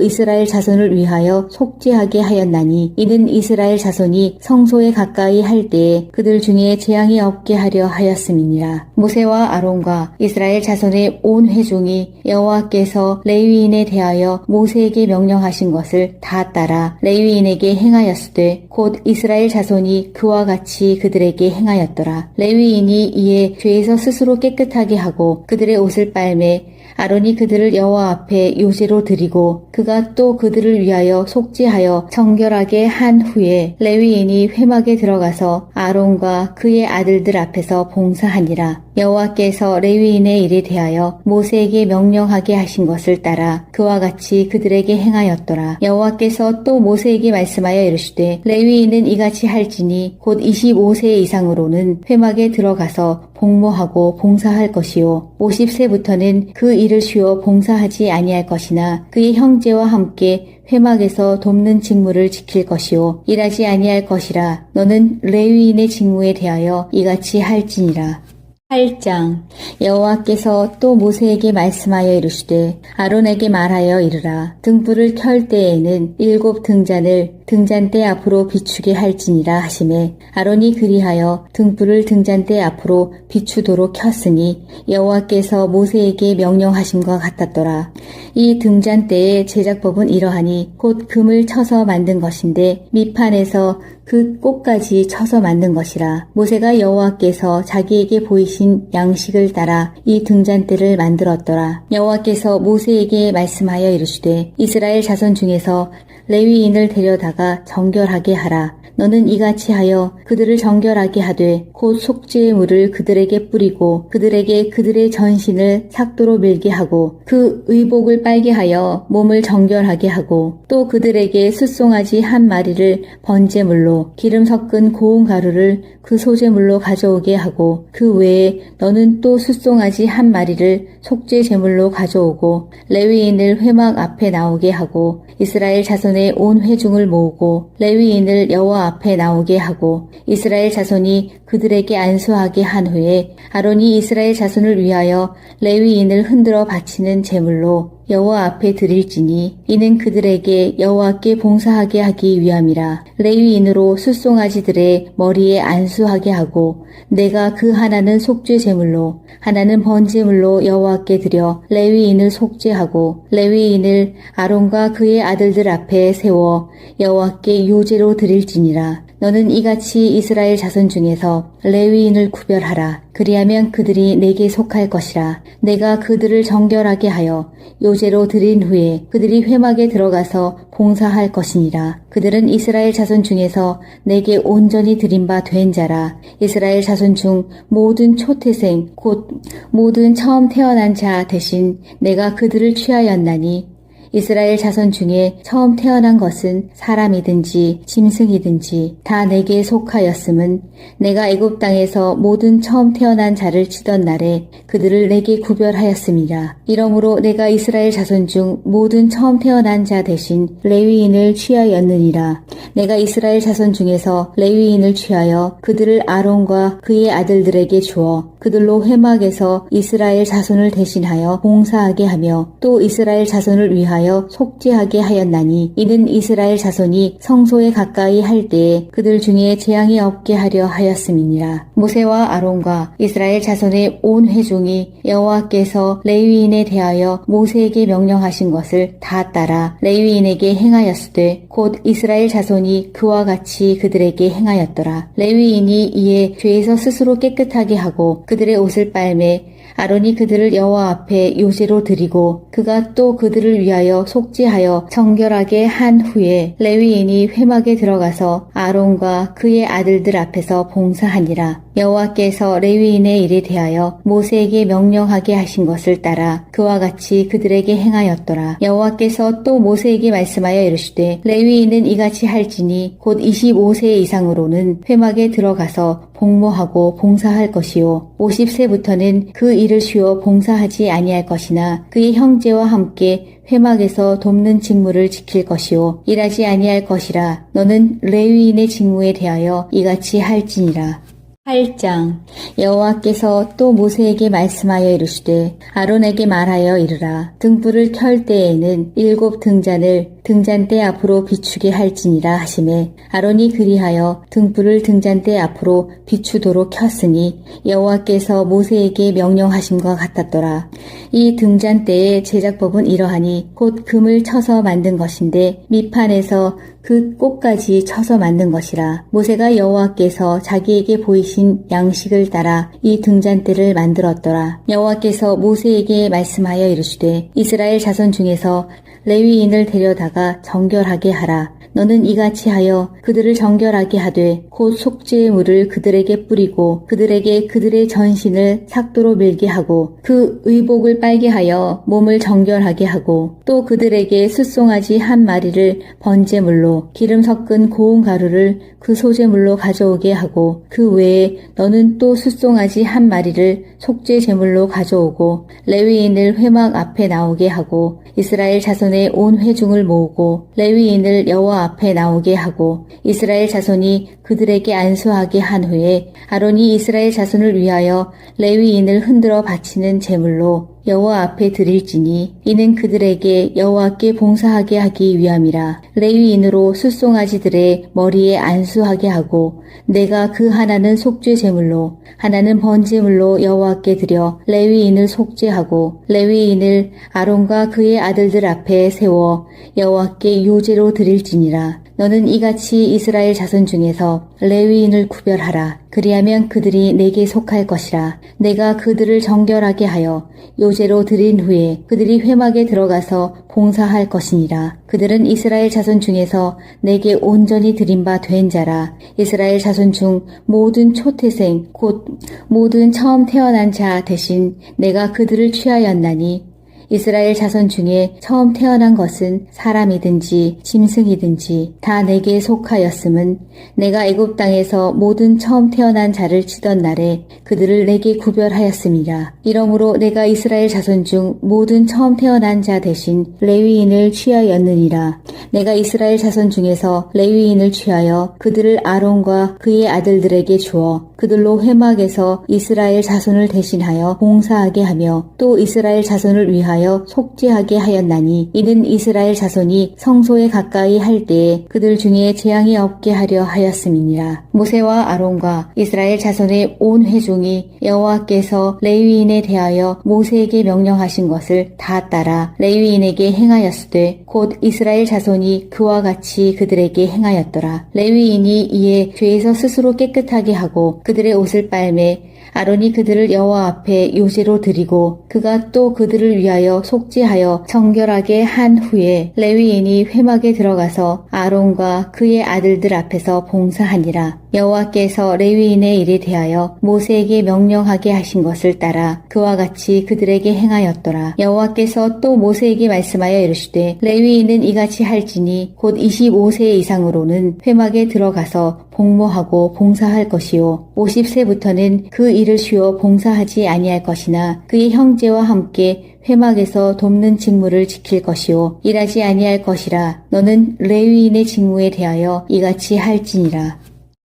이스라엘 자손을 위하여 속죄하게 하였나니 이는 이스라엘 자손이 성소에 가까이 할 때에 그들 중에 재앙이 없게 하려 하였음이니라. 모세와 아론과 이스라엘 자손의 온 회중이 여호와께서 레위인에 대하여 모세에게 명령하신 것을 다 따라 레위인에게 행하였으되 곧 이스라엘 자손이 그와 같이 그들에게 행하였더라. 레위인이 이에 죄에서 스스로 깨끗하게 하고 그들의 옷을 빨매 아론이 그들을 여호와 앞에 요제로 드리고 그가 또 그들을 위하여 속죄하여 정결하게 한 후에 레위인이 회막에 들어가서 아론과 그의 아들들 앞에서 봉사하니라. 여호와께서 레위인의 일에 대하여 모세에게 명령하게 하신 것을 따라 그와 같이 그들에게 행하였더라. 여호와께서 또 모세에게 말씀하여 이르시되 레위인은 이같이 할지니 곧 25세 이상으로는 회막에 들어가서 복무하고 봉사할 것이요 50세부터는 그 일을 쉬어 봉사하지 아니할 것이나 그의 형제와 함께 회막에서 돕는 직무를 지킬 것이요 일하지 아니할 것이라. 너는 레위인의 직무에 대하여 이같이 할지니라. 8장 여호와께서 또 모세에게 말씀하여 이르시되 아론에게 말하여 이르라. 등불을 켤 때에는 7 등잔을 등잔대 앞으로 비추게 할지니라 하시매 아론이 그리하여 등불을 등잔대 앞으로 비추도록 켰으니 여호와께서 모세에게 명령하심과 같았더라. 이 등잔대의 제작법은 이러하니 곧 금을 쳐서 만든 것인데 밑판에서 그 꽃까지 쳐서 만든 것이라. 모세가 여호와께서 자기에게 보이신 양식을 따라 이 등잔대를 만들었더라. 여호와께서 모세에게 말씀하여 이르시되 이스라엘 자손 중에서 레위인을 데려다가 정결하게 하라. 너는 이같이 하여 그들을 정결하게 하되 곧 속죄의 물을 그들에게 뿌리고 그들에게 그들의 전신을 삭도로 밀게 하고 그 의복을 빨게 하여 몸을 정결하게 하고 또 그들에게 숫송아지 한 마리를 번제물로 기름 섞은 고운 가루를 그 소제물로 가져오게 하고 그 외에 너는 또 숫송아지 한 마리를 속죄 제물로 가져오고 레위인을 회막 앞에 나오게 하고 이스라엘 자손의 온 회중을 모으고 레위인을 여호와 앞에 나오게 하고 이스라엘 자손이 그들에게 안수하게 한 후에 아론이 이스라엘 자손을 위하여 레위인을 흔들어 바치는 제물로 여호와 앞에 드릴지니 이는 그들에게 여호와께 봉사하게 하기 위함이라. 레위인으로 숫송아지들의 머리에 안수하게 하고 내가 그 하나는 속죄 제물로 하나는 번제물로 여호와께 드려 레위인을 속죄하고 레위인을 아론과 그의 아들들 앞에 세워 여호와께 요제로 드릴지니라. 너는 이같이 이스라엘 자손 중에서 레위인을 구별하라. 그리하면 그들이 내게 속할 것이라. 내가 그들을 정결하게 하여 요제로 드린 후에 그들이 회막에 들어가서 봉사할 것이니라. 그들은 이스라엘 자손 중에서 내게 온전히 드린 바 된 자라. 이스라엘 자손 중 모든 초태생 곧 모든 처음 태어난 자 대신 내가 그들을 취하였나니 이스라엘 자손 중에 처음 태어난 것은 사람이든지 짐승이든지 다 내게 속하였음은 내가 애굽 땅에서 모든 처음 태어난 자를 치던 날에 그들을 내게 구별하였음이라. 이러므로 내가 이스라엘 자손 중 모든 처음 태어난 자 대신 레위인을 취하였느니라. 내가 이스라엘 자손 중에서 레위인을 취하여 그들을 아론과 그의 아들들에게 주어 그들로 회막에서 이스라엘 자손을 대신하여 봉사하게 하며 또 이스라엘 자손을 위하여 속죄하게 하였나니 이는 이스라엘 자손이 성소에 가까이 할 때에 그들 중에 재앙이 없게 하려 하였음이니라. 모세와 아론과 이스라엘 자손의 온 회중이 여호와께서 레위인에 대하여 모세에게 명령하신 것을 다 따라 레위인에게 행하였으되 곧 이스라엘 자손이 그와 같이 그들에게 행하였더라. 레위인이 이에 죄에서 스스로 깨끗하게 하고 그들의 옷을 빨매 아론이 그들을 여호와 앞에 요제로 드리고 그가 또 그들을 위하여 속죄하여 정결하게 한 후에 레위인이 회막에 들어가서 아론과 그의 아들들 앞에서 봉사하니라. 여호와께서 레위인의 일에 대하여 모세에게 명령하게 하신 것을 따라 그와 같이 그들에게 행하였더라. 여호와께서 또 모세에게 말씀하여 이르시되 레위인은 이같이 할지니 곧 25세 이상으로는 회막에 들어가서 복무하고 봉사할 것이요 50세부터는 그 일을 쉬어 봉사하지 아니할 것이나 그의 형제와 함께 회막에서 돕는 직무를 지킬 것이요 일하지 아니할 것이라. 너는 레위인의 직무에 대하여 이같이 할지니라. 8장 여호와께서 또 모세에게 말씀하여 이르시되 아론에게 말하여 이르라. 등불을 켤 때에는 7 등잔을 등잔대 앞으로 비추게 할지니라 하시매 아론이 그리하여 등불을 등잔대 앞으로 비추도록 켰으니 여호와께서 모세에게 명령하심과 같았더라. 이 등잔대의 제작법은 이러하니 곧 금을 쳐서 만든 것인데 밑판에서 그 꽃까지 쳐서 만든 것이라. 모세가 여호와께서 자기에게 보이신 양식을 따라 이 등잔대를 만들었더라. 여호와께서 모세에게 말씀하여 이르시되 이스라엘 자손 중에서 레위인을 데려다가 정결하게 하라. 너는 이같이 하여 그들을 정결하게 하되 곧 속죄의 물을 그들에게 뿌리고 그들에게 그들의 전신을 삭도로 밀게 하고 그 의복을 빨게 하여 몸을 정결하게 하고 또 그들에게 숫송아지 한 마리를 번제물로 기름 섞은 고운 가루를 그 소제물로 가져오게 하고 그 외에 너는 또 숫송아지 한 마리를 속죄 제물로 가져오고 레위인을 회막 앞에 나오게 하고 이스라엘 자손의 온 회중을 모으고 레위인을 여호와 여호와 앞에 나오게 하고 이스라엘 자손이 그들에게 안수하게 한 후에 아론이 이스라엘 자손을 위하여 레위인을 흔들어 바치는 제물로 여호와 앞에 드릴지니 이는 그들에게 여호와께 봉사하게 하기 위함이라. 레위인으로 숫송아지들의 머리에 안수하게 하고 내가 그 하나는 속죄 제물로 하나는 번제물로 여호와께 드려 레위인을 속죄하고 레위인을 아론과 그의 아들들 앞에 세워 여호와께 요제로 드릴지니라. 너는 이같이 이스라엘 자손 중에서 레위인을 구별하라. 그리하면 그들이 내게 속할 것이라. 내가 그들을 정결하게 하여 요제로 드린 후에 그들이 회막에 들어가서 봉사할 것이니라. 그들은 이스라엘 자손 중에서 내게 온전히 드린 바 된 자라. 이스라엘 자손 중 모든 초태생 곧 모든 처음 태어난 자 대신 내가 그들을 취하였나니 이스라엘 자손 중에 처음 태어난 것은 사람이든지 짐승이든지 다 내게 속하였음은 내가 애굽 땅에서 모든 처음 태어난 자를 치던 날에 그들을 내게 구별하였음이라. 이러므로 내가 이스라엘 자손 중 모든 처음 태어난 자 대신 레위인을 취하였느니라. 내가 이스라엘 자손 중에서 레위인을 취하여 그들을 아론과 그의 아들들에게 주어 그들로 회막에서 이스라엘 자손을 대신하여 봉사하게 하며 또 이스라엘 자손을 위하여 속죄하게 하였나니 이는 이스라엘 자손이 성소에 가까이 할 때에 그들 중에 재앙이 없게 하려 하였음이니라. 모세와 아론과 이스라엘 자손의 온 회중이 여호와께서 레위인에 대하여 모세에게 명령하신 것을 다 따라 레위인에게 행하였으되 곧 이스라엘 자손이 그와 같이 그들에게 행하였더라. 레위인이 이에 죄에서 스스로 깨끗하게 하고 그들의 옷을 빨매 아론이 그들을 여호와 앞에 요제로 드리고 그가 또 그들을 위하여 속죄하여 정결하게 한 후에 레위인이 회막에 들어가서 아론과 그의 아들들 앞에서 봉사하니라. 여호와께서 레위인의 일에 대하여 모세에게 명령하게 하신 것을 따라 그와 같이 그들에게 행하였더라. 여호와께서 또 모세에게 말씀하여 이르시되 레위인은 이같이 할지니 곧 25세 이상으로는 회막에 들어가서 복무하고 봉사할 것이요 50세부터는 그 일을 쉬어 봉사하지 아니할 것이나 그의 형제와 함께 회막에서 돕는 직무를 지킬 것이요 일하지 아니할 것이라. 너는 레위인의 직무에 대하여 이같이 할지니라.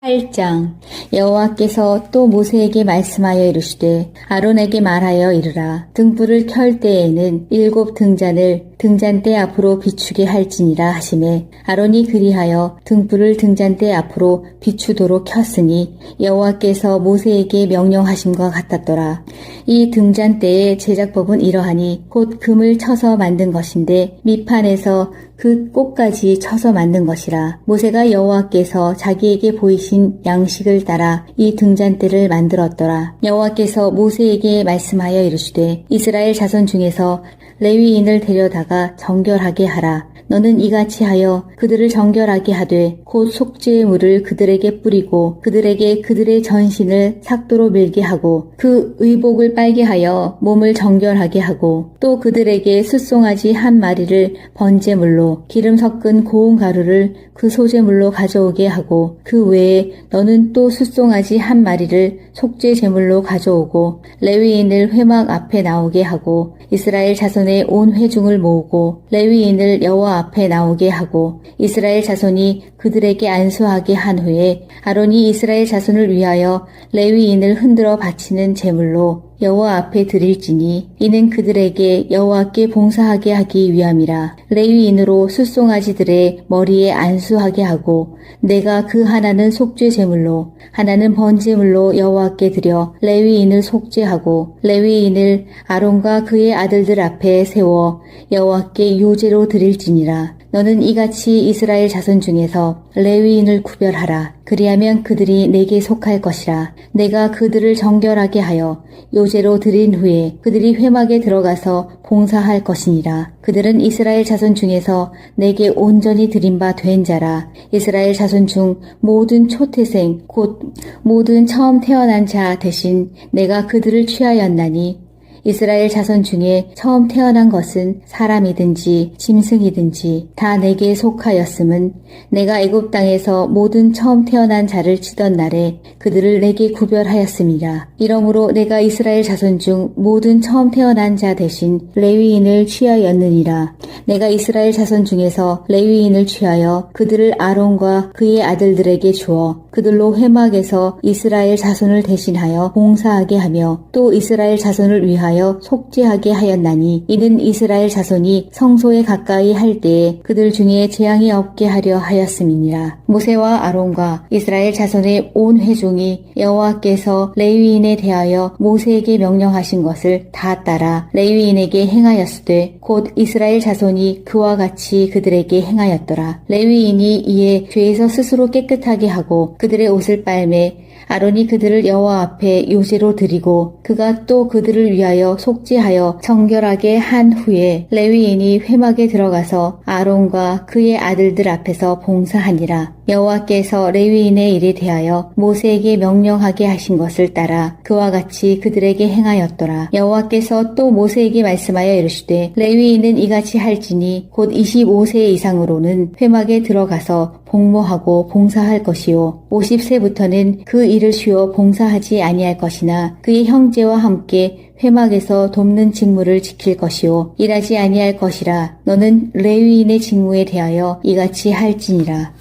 8장. 여호와께서 또 모세에게 말씀하여 이르시되 아론에게 말하여 이르라. 등불을 켤 때에는 7 등잔을 등잔대 앞으로 비추게 할지니라 하시매 아론이 그리하여 등불을 등잔대 앞으로 비추도록 켰으니 여호와께서 모세에게 명령하심과 같았더라. 이 등잔대의 제작법은 이러하니 곧 금을 쳐서 만든 것인데 밑판에서 그 꼭까지 쳐서 만든 것이라. 모세가 여호와께서 자기에게 보이신 양식을 따라 이 등잔대를 만들었더라. 여호와께서 모세에게 말씀하여 이르시되 이스라엘 자손 중에서 레위인을 데려다가 정결하게 하라. 너는 이같이 하여 그들을 정결하게 하되 곧 속죄의 물을 그들에게 뿌리고 그들에게 그들의 전신을 삭도로 밀게 하고 그 의복을 빨게 하여 몸을 정결하게 하고 또 그들에게 숫송아지 한 마리를 번제물로 기름 섞은 고운 가루를 그 소제물로 가져오게 하고 그 외에 너는 또 숫송아지 한 마리를 속죄 제물로 가져오고 레위인을 회막 앞에 나오게 하고 이스라엘 자손의 온 회중을 모으고 레위인을 여호와 앞에 나오게 하고 이스라엘 자손이 그들에게 안수하게 한 후에 아론이 이스라엘 자손을 위하여 레위인을 흔들어 바치는 제물로 여호와 앞에 드릴지니 이는 그들에게 여호와께 봉사하게 하기 위함이라. 레위인으로 숫송아지들의 머리에 안수하게 하고 내가 그 하나는 속죄 제물로 하나는 번제물로 여호와께 드려 레위인을 속죄하고 레위인을 아론과 그의 아들들 앞에 세워 여호와께 요제로 드릴지니라. 너는 이같이 이스라엘 자손 중에서 레위인을 구별하라. 그리하면 그들이 내게 속할 것이라. 내가 그들을 정결하게 하여 요제로 드린 후에 그들이 회막에 들어가서 봉사할 것이니라. 그들은 이스라엘 자손 중에서 내게 온전히 드린 바 된 자라. 이스라엘 자손 중 모든 초태생 곧 모든 처음 태어난 자 대신 내가 그들을 취하였나니 이스라엘 자손 중에 처음 태어난 것은 사람이든지 짐승이든지 다 내게 속하였음은 내가 애굽 땅에서 모든 처음 태어난 자를 치던 날에 그들을 내게 구별하였음이라. 이러므로 내가 이스라엘 자손 중 모든 처음 태어난 자 대신 레위인을 취하였느니라. 내가 이스라엘 자손 중에서 레위인을 취하여 그들을 아론과 그의 아들들에게 주어 그들로 회막에서 이스라엘 자손을 대신하여 봉사하게 하며 또 이스라엘 자손을 위하여 속죄하게 하였나니 이는 이스라엘 자손이 성소에 가까이 할 때에 그들 중에 재앙이 없게 하려 하였음이니라. 모세와 아론과 이스라엘 자손의 온 회중이 여호와께서 레위인에 대하여 모세에게 명령하신 것을 다 따라 레위인에게 행하였으되 곧 이스라엘 자손이 그와 같이 그들에게 행하였더라. 레위인이 이에 죄에서 스스로 깨끗하게 하고 그들의 옷을 빨매 아론이 그들을 여호와 앞에 요제로 드리고 그가 또 그들을 위하여 속죄하여 정결하게 한 후에 레위인이 회막에 들어가서 아론과 그의 아들들 앞에서 봉사하니라. 여호와께서 레위인의 일에 대하여 모세에게 명령하게 하신 것을 따라 그와 같이 그들에게 행하였더라. 여호와께서 또 모세에게 말씀하여 이르시되 레위인은 이같이 할지니 곧 25세 이상으로는 회막에 들어가서 복무하고 봉사할 것이요 50세부터는 그 일을 쉬어 봉사하지 아니할 것이나 그의 형제와 함께 회막에서 돕는 직무를 지킬 것이요 일하지 아니할 것이라. 너는 레위인의 직무에 대하여 이같이 할지니라.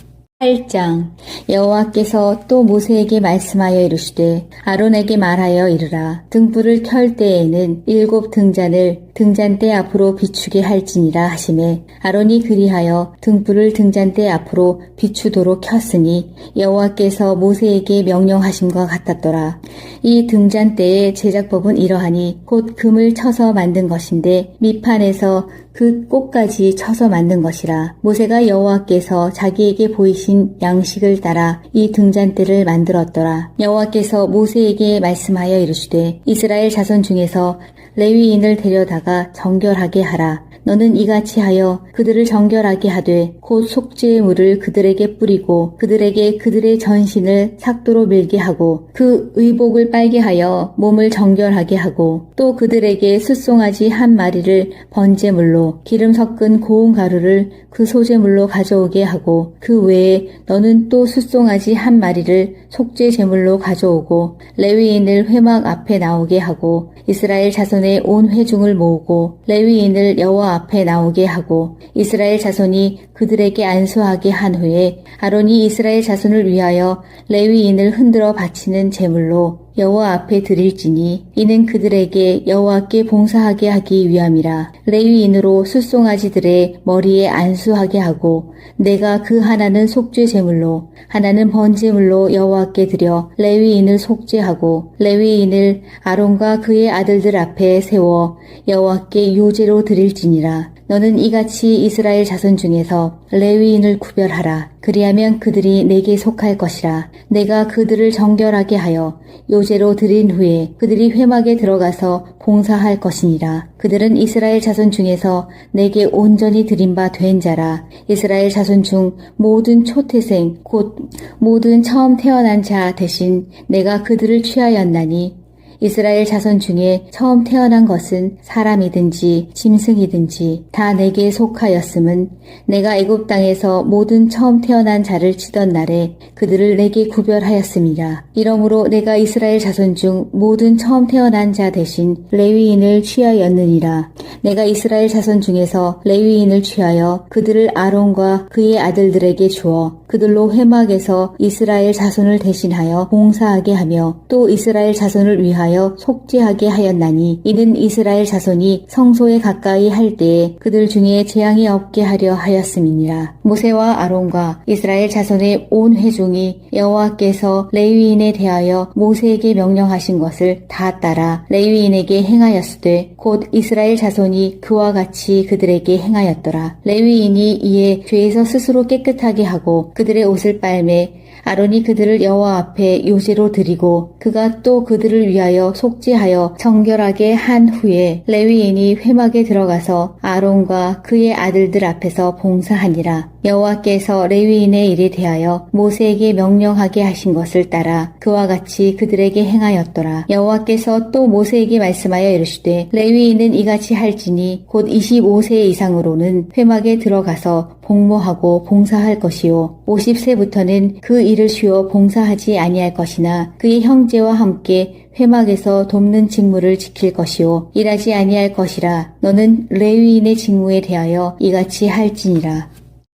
8장. 여호와께서 또 모세에게 말씀하여 이르시되 아론에게 말하여 이르라. 등불을 켤 때에는 7 등잔을 등잔대 앞으로 비추게 할지니라 하시매 아론이 그리하여 등불을 등잔대 앞으로 비추도록 켰으니 여호와께서 모세에게 명령하심과 같았더라. 이 등잔대의 제작법은 이러하니 곧 금을 쳐서 만든 것인데 밑판에서 그 꽃까지 쳐서 만든 것이라. 모세가 여호와께서 자기에게 보이신 양식을 따라 이 등잔대를 만들었더라. 여호와께서 모세에게 말씀하여 이르시되 이스라엘 자손 중에서 레위인을 데려다가 정결하게 하라. 너는 이같이 하여 그들을 정결하게 하되 곧 속죄의 물을 그들에게 뿌리고 그들에게 그들의 전신을 삭도로 밀게 하고 그 의복을 빨게 하여 몸을 정결하게 하고 또 그들에게 숫송아지 한 마리를 번제물로 기름 섞은 고운 가루를 그 소제물로 가져오게 하고 그 외에 너는 또 숫송아지 한 마리를 속죄 제물로 가져오고 레위인을 회막 앞에 나오게 하고 이스라엘 자손의 온 회중을 모으고 레위인을 여호와 앞에 나오게 하고 이스라엘 자손이 그들에게 안수하게 한 후에 아론이 이스라엘 자손을 위하여 레위인을 흔들어 바치는 제물로 여호와 앞에 드릴지니 이는 그들에게 여호와께 봉사하게 하기 위함이라. 레위인으로 숫송아지들의 머리에 안수하게 하고 내가 그 하나는 속죄 제물로 하나는 번제물로 여호와께 드려 레위인을 속죄하고 레위인을 아론과 그의 아들들 앞에 세워 여호와께 요제로 드릴지니라. 너는 이같이 이스라엘 자손 중에서 레위인을 구별하라. 그리하면 그들이 내게 속할 것이라. 내가 그들을 정결하게 하여 요제로 드린 후에 그들이 회막에 들어가서 봉사할 것이니라. 그들은 이스라엘 자손 중에서 내게 온전히 드린 바 된 자라. 이스라엘 자손 중 모든 초태생 곧 모든 처음 태어난 자 대신 내가 그들을 취하였나니 이스라엘 자손 중에 처음 태어난 것은 사람이든지 짐승이든지 다 내게 속하였음은 내가 애굽 땅에서 모든 처음 태어난 자를 치던 날에 그들을 내게 구별하였음이라. 이러므로 내가 이스라엘 자손 중 모든 처음 태어난 자 대신 레위인을 취하였느니라. 내가 이스라엘 자손 중에서 레위인을 취하여 그들을 아론과 그의 아들들에게 주어 그들로 회막에서 이스라엘 자손을 대신하여 봉사하게 하며 또 이스라엘 자손을 위하여 속죄하게 하였나니 이는 이스라엘 자손이 성소에 가까이 할 때에 그들 중에 재앙이 없게 하려 하였음이니라. 모세와 아론과 이스라엘 자손의 온 회중이 여호와께서 레위인에 대하여 모세에게 명령하신 것을 다 따라 레위인에게 행하였으되 곧 이스라엘 자손이 그와 같이 그들에게 행하였더라. 레위인이 이에 죄에서 스스로 깨끗하게 하고 그들의 옷을 빨매 아론이 그들을 여호와 앞에 요제로 드리고 그가 또 그들을 위하여 위하여 속죄하여 정결하게 한 후에 레위인이 회막에 들어가서 아론과 그의 아들들 앞에서 봉사하니라. 여호와께서 레위인의 일에 대하여 모세에게 명령하게 하신 것을 따라 그와 같이 그들에게 행하였더라. 여호와께서 또 모세에게 말씀하여 이르시되 레위인은 이같이 할지니 곧 25세 이상으로는 회막에 들어가서 복무하고 봉사할 것이요 50세부터는 그 일을 쉬어 봉사하지 아니할 것이나 그의 형제와 함께 회막에서 돕는 직무를 지킬 것이요 일하지 아니할 것이라. 너는 레위인의 직무에 대하여 이같이 할지니라.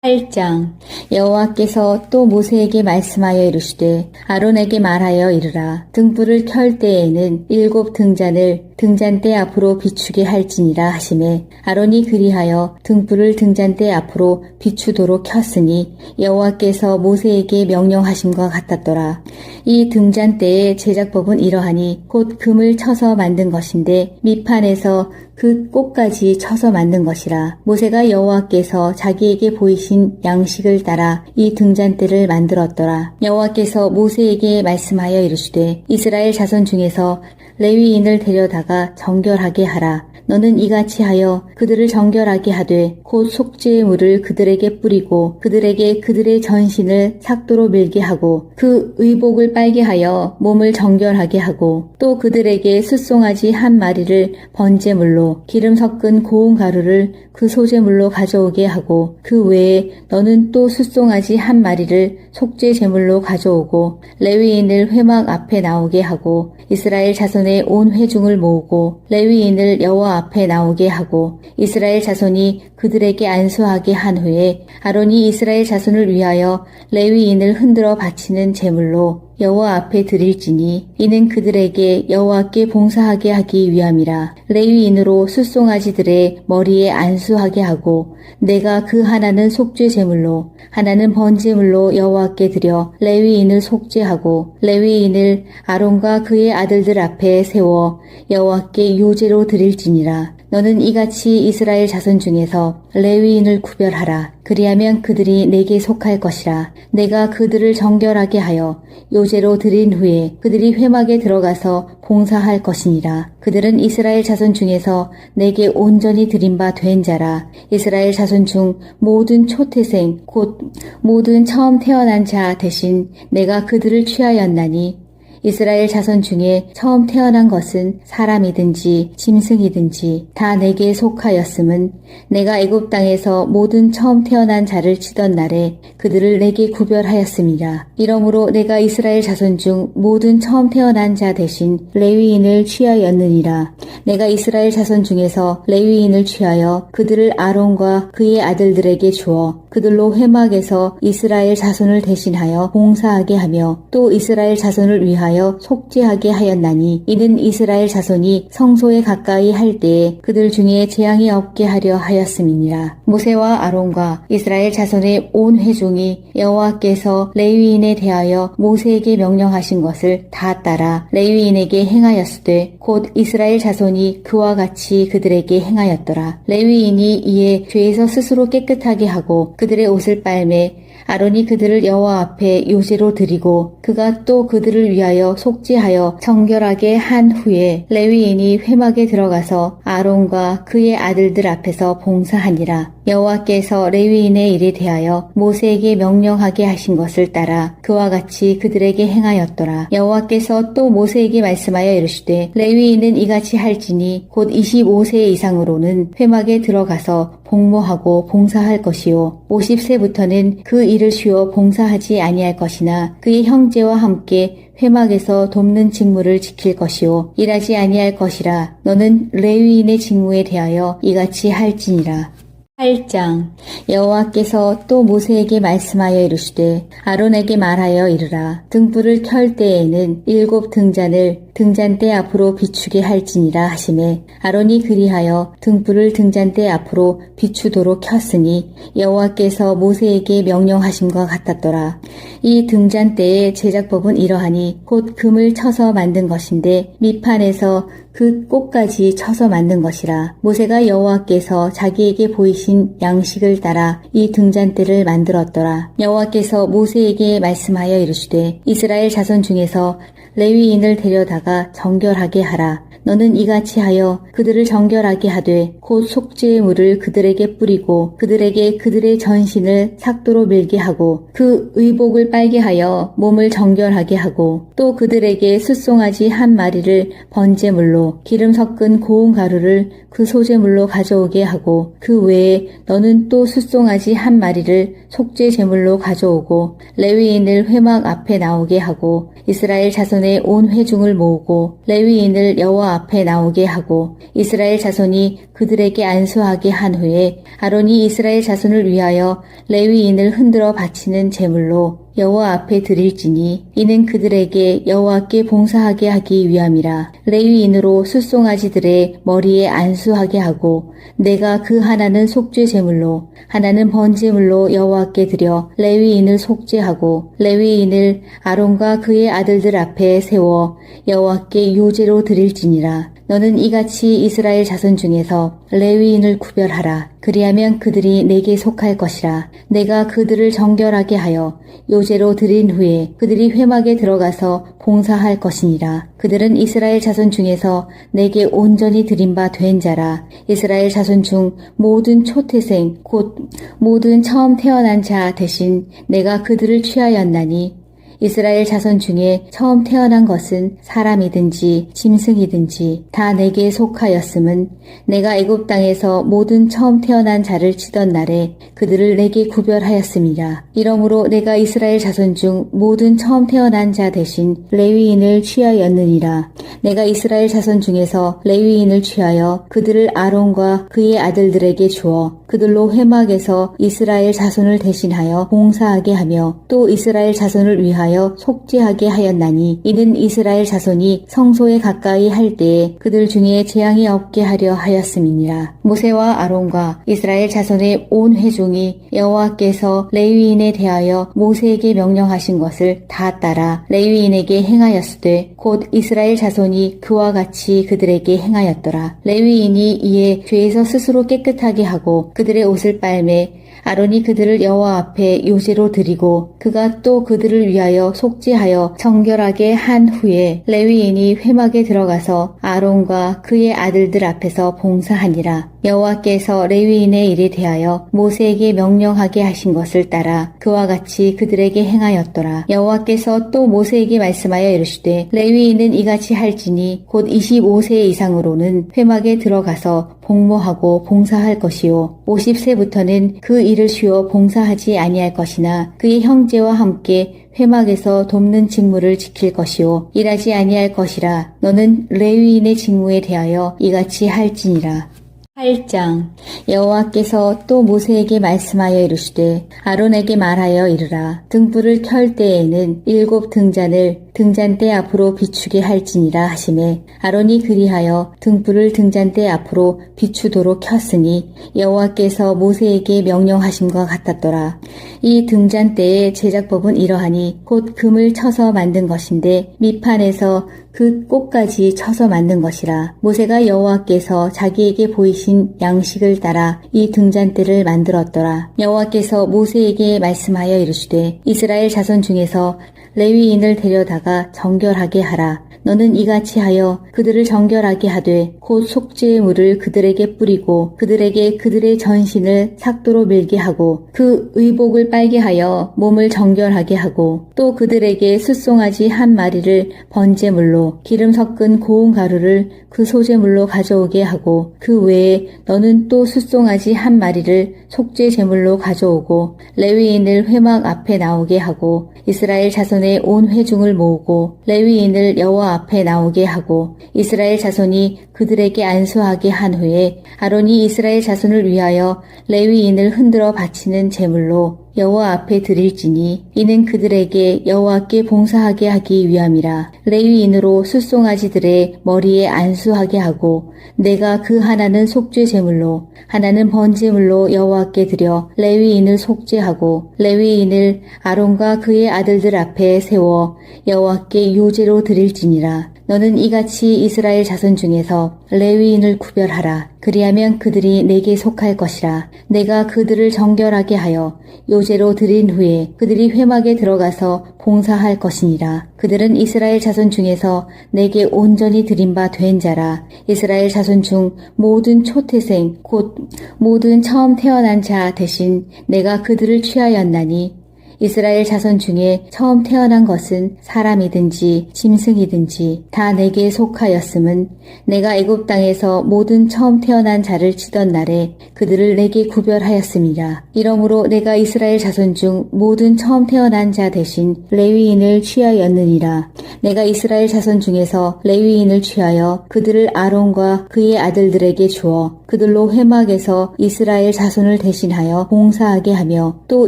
8장. 여호와께서 또 모세에게 말씀하여 이르시되 아론에게 말하여 이르라. 등불을 켤 때에는 7 등잔을 등잔대 앞으로 비추게 할지니라 하시매 아론이 그리하여 등불을 등잔대 앞으로 비추도록 켰으니 여호와께서 모세에게 명령하심과 같았더라. 이 등잔대의 제작법은 이러하니 곧 금을 쳐서 만든 것인데 밑판에서 그 꽃까지 쳐서 만든 것이라. 모세가 여호와께서 자기에게 보이신 양식을 따라 이 등잔대를 만들었더라. 여호와께서 모세에게 말씀하여 이르시되 이스라엘 자손 중에서 레위인을 데려다가 정결하게 하라. 너는 이같이 하여 그들을 정결하게 하되 곧 속죄의 물을 그들에게 뿌리고 그들에게 그들의 전신을 삭도로 밀게 하고 그 의복을 빨게 하여 몸을 정결하게 하고 또 그들에게 숫송아지 한 마리를 번제물로 기름 섞은 고운 가루를 그 소제물로 가져오게 하고 그 외에 너는 또 숫송아지 한 마리를 속죄 제물로 가져오고 레위인을 회막 앞에 나오게 하고 이스라엘 자손의 온 회중을 모으고 레위인을 여호와 앞에 나오게 하고 이스라엘 자손이 그들에게 안수하게 한 후에 아론이 이스라엘 자손을 위하여 레위인을 흔들어 바치는 제물로 여호와 앞에 드릴지니 이는 그들에게 여호와께 봉사하게 하기 위함이라. 레위인으로 숫송아지들의 머리에 안수하게 하고 내가 그 하나는 속죄 제물로 하나는 번제물로 여호와께 드려 레위인을 속죄하고 레위인을 아론과 그의 아들들 앞에 세워 여호와께 요제로 드릴지니라. 너는 이같이 이스라엘 자손 중에서 레위인을 구별하라. 그리하면 그들이 내게 속할 것이라. 내가 그들을 정결하게 하여 요제로 드린 후에 그들이 회막에 들어가서 봉사할 것이니라. 그들은 이스라엘 자손 중에서 내게 온전히 드린 바 된 자라. 이스라엘 자손 중 모든 초태생 곧 모든 처음 태어난 자 대신 내가 그들을 취하였나니 이스라엘 자손 중에 처음 태어난 것은 사람이든지 짐승이든지 다 내게 속하였음은 내가 애굽 땅에서 모든 처음 태어난 자를 치던 날에 그들을 내게 구별하였음이라. 이러므로 내가 이스라엘 자손 중 모든 처음 태어난 자 대신 레위인을 취하였느니라. 내가 이스라엘 자손 중에서 레위인을 취하여 그들을 아론과 그의 아들들에게 주어 그들로 회막에서 이스라엘 자손을 대신하여 봉사하게 하며 또 이스라엘 자손을 위하여 속죄하게 하였나니 이는 이스라엘 자손이 성소에 가까이 할 때에 그들 중에 재앙이 없게 하려 하였음이니라. 모세와 아론과 이스라엘 자손의 온 회중이 여호와께서 레위인에 대하여 모세에게 명령하신 것을 다 따라 레위인에게 행하였으되 곧 이스라엘 자손이 그와 같이 그들에게 행하였더라. 레위인이 이에 죄에서 스스로 깨끗하게 하고 그들의 옷을 빨매 아론이 그들을 여호와 앞에 요제로 드리고 그가 또 그들을 위하여 속죄하여 정결하게 한 후에 레위인이 회막에 들어가서 아론과 그의 아들들 앞에서 봉사하니라. 여호와께서 레위인의 일에 대하여 모세에게 명령하게 하신 것을 따라 그와 같이 그들에게 행하였더라. 여호와께서 또 모세에게 말씀하여 이르시되 레위인은 이같이 할지니 곧 25세 이상으로는 회막에 들어가서 복무하고 봉사할 것이요 50세부터는 그 일을 쉬어 봉사하지 아니할 것이나 그의 형제와 함께 회막에서 돕는 직무를 지킬 것이요 일하지 아니할 것이라. 너는 레위인의 직무에 대하여 이같이 할지니라. 8장. 여호와께서 또 모세에게 말씀하여 이르시되 아론에게 말하여 이르라. 등불을 켤 때에는 7 등잔을 등잔대 앞으로 비추게 할지니라 하시매 아론이 그리하여 등불을 등잔대 앞으로 비추도록 켰으니 여호와께서 모세에게 명령하심과 같았더라. 이 등잔대의 제작법은 이러하니 곧 금을 쳐서 만든 것인데 밑판에서 그 꽃까지 쳐서 만든 것이라. 모세가 여호와께서 자기에게 보이신 양식을 따라 이 등잔대를 만들었더라. 여호와께서 모세에게 말씀하여 이르시되 이스라엘 자손 중에서 레위인을 데려다가 데려다가 정결하게 하라. 너는 이같이 하여 그들을 정결하게 하되 곧 속죄의 물을 그들에게 뿌리고 그들에게 그들의 전신을 삭도로 밀게 하고 그 의복을 빨게 하여 몸을 정결하게 하고 또 그들에게 숫송아지 한 마리를 번제물로 기름 섞은 고운 가루를 그 소제물로 가져오게 하고 그 외에 너는 또 숫송아지 한 마리를 속죄 제물로 가져오고 레위인을 회막 앞에 나오게 하고 이스라엘 자손의 온 회중을 모으고 레위인을 여호와 앞에 나오게 하고 이스라엘 자손이 그들에게 안수하게 한 후에 아론이 이스라엘 자손을 위하여 레위인을 흔들어 바치는 제물로 여호와 앞에 드릴지니 이는 그들에게 여호와께 봉사하게 하기 위함이라. 레위인으로 숫송아지들의 머리에 안수하게 하고 내가 그 하나는 속죄 제물로 하나는 번제물로 여호와께 드려 레위인을 속죄하고 레위인을 아론과 그의 아들들 앞에 세워 여호와께 요제로 드릴지니라. 너는 이같이 이스라엘 자손 중에서 레위인을 구별하라. 그리하면 그들이 내게 속할 것이라. 내가 그들을 정결하게 하여 요제로 드린 후에 그들이 회막에 들어가서 봉사할 것이니라. 그들은 이스라엘 자손 중에서 내게 온전히 드린 바 된 자라. 이스라엘 자손 중 모든 초태생 곧 모든 처음 태어난 자 대신 내가 그들을 취하였나니 이스라엘 자손 중에 처음 태어난 것은 사람이든지 짐승이든지 다 내게 속하였음은 내가 애굽 땅에서 모든 처음 태어난 자를 치던 날에 그들을 내게 구별하였음이라. 이러므로 내가 이스라엘 자손 중 모든 처음 태어난 자 대신 레위인을 취하였느니라. 내가 이스라엘 자손 중에서 레위인을 취하여 그들을 아론과 그의 아들들에게 주어 그들로 회막에서 이스라엘 자손을 대신하여 봉사하게 하며 또 이스라엘 자손을 위하여 속죄하게 하였나니 이는 이스라엘 자손이 성소에 가까이 할 때에 그들 중에 재앙이 없게 하려 하였음이니라. 모세와 아론과 이스라엘 자손의 온 회중이 여호와께서 레위인에 대하여 모세에게 명령하신 것을 다 따라 레위인에게 행하였으되 곧 이스라엘 자손이 그와 같이 그들에게 행하였더라. 레위인이 이에 죄에서 스스로 깨끗하게 하고 그들의 옷을 빨매 아론이 그들을 여호와 앞에 요제로 드리고 그가 또 그들을 위하여 속죄하여 정결하게 한 후에 레위인이 회막에 들어가서 아론과 그의 아들들 앞에서 봉사하니라. 여호와께서 레위인의 일에 대하여 모세에게 명령하게 하신 것을 따라 그와 같이 그들에게 행하였더라. 여호와께서 또 모세에게 말씀하여 이르시되 레위인은 이같이 할지니 곧 25세 이상으로는 회막에 들어가서 복무하고 봉사할 것이요 50세부터는 그 일을 쉬어 봉사하지 아니할 것이나 그의 형제와 함께 회막에서 돕는 직무를 지킬 것이요 일하지 아니할 것이라. 너는 레위인의 직무에 대하여 이같이 할지니라. 8장. 여호와께서 또 모세에게 말씀하여 이르시되 아론에게 말하여 이르라. 등불을 켤 때에는 7 등잔을 등잔대 앞으로 비추게 할지니라 하시매 아론이 그리하여 등불을 등잔대 앞으로 비추도록 켰으니 여호와께서 모세에게 명령하심과 같았더라. 이 등잔대의 제작법은 이러하니 곧 금을 쳐서 만든 것인데 밑판에서 그 꽃까지 쳐서 만든 것이라. 모세가 여호와께서 자기에게 보이신 양식을 따라 이 등잔대를 만들었더라. 여호와께서 모세에게 말씀하여 이르시되 이스라엘 자손 중에서 레위인을 데려다가 정결하게 하라. 너는 이같이 하여 그들을 정결하게 하되 곧 속죄의 물을 그들에게 뿌리고 그들에게 그들의 전신을 삭도로 밀게 하고 그 의복을 빨게 하여 몸을 정결하게 하고 또 그들에게 숫송아지 한 마리를 번제물로 기름 섞은 고운 가루를 그 소제물로 가져오게 하고 그 외에 너는 또 숫송아지 한 마리를 속죄 제물로 가져오고 레위인을 회막 앞에 나오게 하고 이스라엘 자손의 온 회중을 모으고 레위인을 여호와 앞에 나오게 하고 이스라엘 자손이 그들에게 안수하게 한 후에 아론이 이스라엘 자손을 위하여 레위인을 흔들어 바치는 제물로 여호와 앞에 드릴지니 이는 그들에게 여호와께 봉사하게 하기 위함이라. 레위인으로 숫송아지들의 머리에 안수하게 하고 내가 그 하나는 속죄 제물로 하나는 번제물로 여호와께 드려 레위인을 속죄하고 레위인을 아론과 그의 아들들 앞에 세워 여호와께 요제로 드릴지니라. 너는 이같이 이스라엘 자손 중에서 레위인을 구별하라. 그리하면 그들이 내게 속할 것이라. 내가 그들을 정결하게 하여 요제로 드린 후에 그들이 회막에 들어가서 봉사할 것이니라. 그들은 이스라엘 자손 중에서 내게 온전히 드린 바 된 자라. 이스라엘 자손 중 모든 초태생 곧 모든 처음 태어난 자 대신 내가 그들을 취하였나니 이스라엘 자손 중에 처음 태어난 것은 사람이든지 짐승이든지 다 내게 속하였음은 내가 애굽 땅에서 모든 처음 태어난 자를 치던 날에 그들을 내게 구별하였음이라. 이러므로 내가 이스라엘 자손 중 모든 처음 태어난 자 대신 레위인을 취하였느니라. 내가 이스라엘 자손 중에서 레위인을 취하여 그들을 아론과 그의 아들들에게 주어 그들로 회막에서 이스라엘 자손을 대신하여 봉사하게 하며 또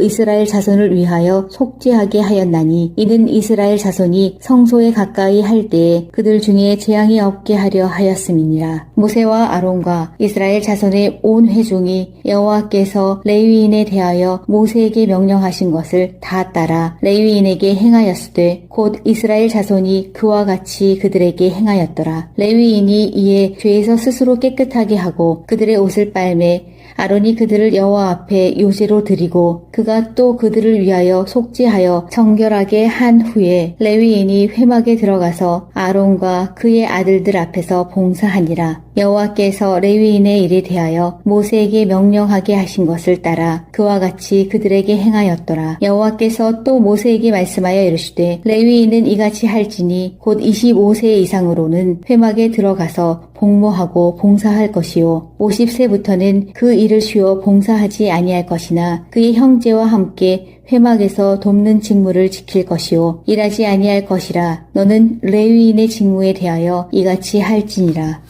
이스라엘 자손을 위하여 속죄하게 하였나니 이는 이스라엘 자손이 성소에 가까이 할 때에 그들 중에 재앙이 없게 하려 하였음이니라. 모세와 아론과 이스라엘 자손의 온 회중이 여호와께서 레위인에 대하여 모세에게 명령하신 것을 다 따라 레위인에게 행하였으되 곧 이스라엘 자손이 그와 같이 그들에게 행하였더라. 레위인이 이에 죄에서 스스로 깨끗하게 하고 그들의 옷을 빨매 아론이 그들을 여호와 앞에 요제로 드리고 그가 또 그들을 위하여 속죄하여 정결하게 한 후에 레위인이 회막에 들어가서 아론과 그의 아들들 앞에서 봉사하니라. 여호와께서 레위인의 일에 대하여 모세에게 명령하게 하신 것을 따라 그와 같이 그들에게 행하였더라. 여호와께서 또 모세에게 말씀하여 이르시되 레위인은 이같이 할지니 곧 25세 이상으로는 회막에 들어가서 복무하고 봉사할 것이요 50세부터는 그 일을 쉬어 봉사하지 아니할 것이나 그의 형제와 함께 회막에서 돕는 직무를 지킬 것이요 일하지 아니할 것이라. 너는 레위인의 직무에 대하여 이같이 할지니라.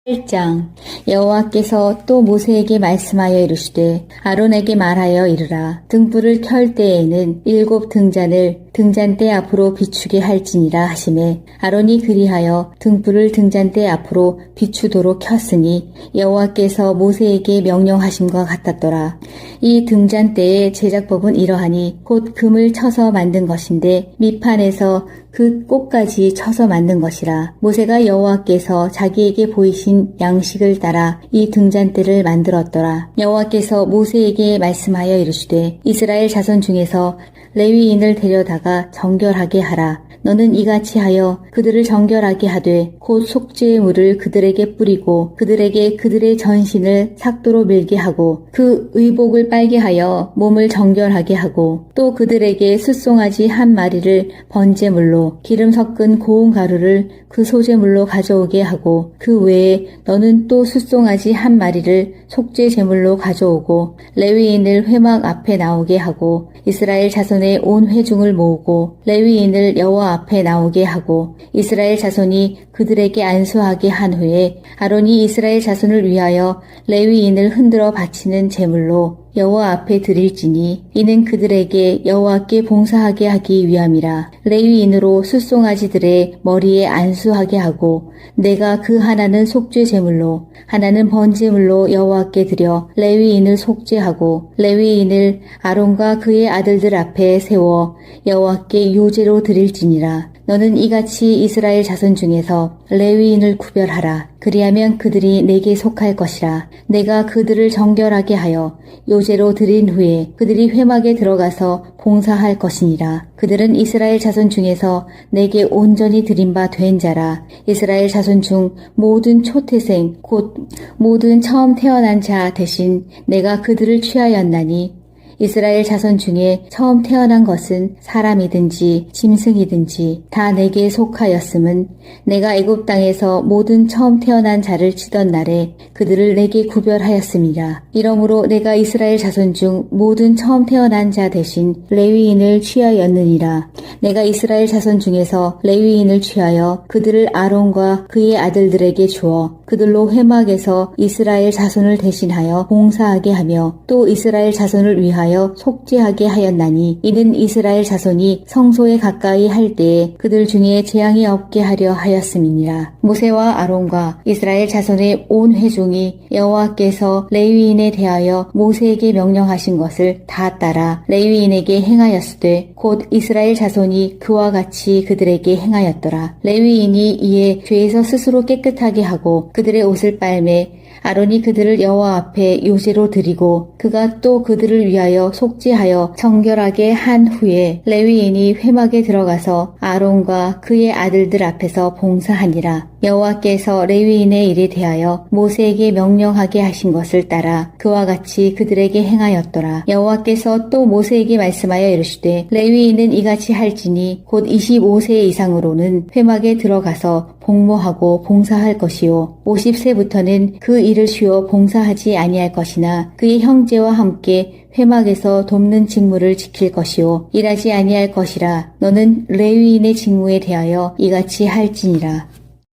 1장 여호와께서 또 모세에게 말씀하여 이르시되 아론에게 말하여 이르라. 등불을 켤 때에는 7 등잔을 등잔대 앞으로 비추게 할지니라 하시매 아론이 그리하여 등불을 등잔대 앞으로 비추도록 켰으니 여호와께서 모세에게 명령하심과 같았더라. 이 등잔대의 제작법은 이러하니 곧 금을 쳐서 만든 것인데 밑판에서 그 꼭까지 쳐서 만든 것이라. 모세가 여호와께서 자기에게 보이신 양식을 따라 이 등잔대를 만들었더라. 여호와께서 모세에게 말씀하여 이르시되 이스라엘 자손 중에서 레위인을 데려다가 정결하게 하라. 너는 이같이 하여 그들을 정결하게 하되 곧 속죄의 물을 그들에게 뿌리고 그들에게 그들의 전신을 삭도로 밀게 하고 그 의복을 빨게 하여 몸을 정결하게 하고 또 그들에게 숫송아지 한 마리를 번제물로 기름 섞은 고운 가루를 그 소제물로 가져오게 하고 그 외에 너는 또 숫송아지 한 마리를 속죄 제물로 가져오고 레위인을 회막 앞에 나오게 하고 이스라엘 자손의 온 회중을 모으고 레위인을 여호와 앞에 나오게 하고 이스라엘 자손이 그들에게 안수하게 한 후에 아론이 이스라엘 자손을 위하여 레위인을 흔들어 바치는 제물로 여호와 앞에 드릴지니 이는 그들에게 여호와께 봉사하게 하기 위함이라. 레위인으로 숫송아지들의 머리에 안수하게 하고 내가 그 하나는 속죄 제물로 하나는 번제물로 여호와께 드려 레위인을 속죄하고 레위인을 아론과 그의 아들들 앞에 세워 여호와께 요제로 드릴지니라. 너는 이같이 이스라엘 자손 중에서 레위인을 구별하라. 그리하면 그들이 내게 속할 것이라. 내가 그들을 정결하게 하여 요제로 드린 후에 그들이 회막에 들어가서 봉사할 것이니라. 그들은 이스라엘 자손 중에서 내게 온전히 드린 바 된 자라. 이스라엘 자손 중 모든 초태생 곧 모든 처음 태어난 자 대신 내가 그들을 취하였나니 이스라엘 자손 중에 처음 태어난 것은 사람이든지 짐승이든지 다 내게 속하였음은 내가 애굽 땅에서 모든 처음 태어난 자를 치던 날에 그들을 내게 구별하였음이라. 이러므로 내가 이스라엘 자손 중 모든 처음 태어난 자 대신 레위인을 취하였느니라. 내가 이스라엘 자손 중에서 레위인을 취하여 그들을 아론과 그의 아들들에게 주어 그들로 회막에서 이스라엘 자손을 대신하여 봉사하게 하며 또 이스라엘 자손을 위하여 위하여 속죄하게 하였나니 이는 이스라엘 자손이 성소에 가까이 할 때에 그들 중에 재앙이 없게 하려 하였음이니라. 모세와 아론과 이스라엘 자손의 온 회중이 여호와께서 레위인에 대하여 모세에게 명령하신 것을 다 따라 레위인에게 행하였으되 곧 이스라엘 자손이 그와 같이 그들에게 행하였더라. 레위인이 이에 죄에서 스스로 깨끗하게 하고 그들의 옷을 빨매 아론이 그들을 여호와 앞에 요제로 드리고 그가 또 그들을 위하여 속죄하여 정결하게 한 후에 레위인이 회막에 들어가서 아론과 그의 아들들 앞에서 봉사하니라. 여호와께서 레위인의 일에 대하여 모세에게 명령하게 하신 것을 따라 그와 같이 그들에게 행하였더라. 여호와께서 또 모세에게 말씀하여 이르시되 레위인은 이같이 할지니 곧 25세 이상으로는 회막에 들어가서 복무하고 봉사할 것이요 50세부터는 그 일을 쉬어 봉사하지 아니할 것이나 그의 형제와 함께 회막에서 돕는 직무를 지킬 것이요 일하지 아니할 것이라. 너는 레위인의 직무에 대하여 이같이 할지니라.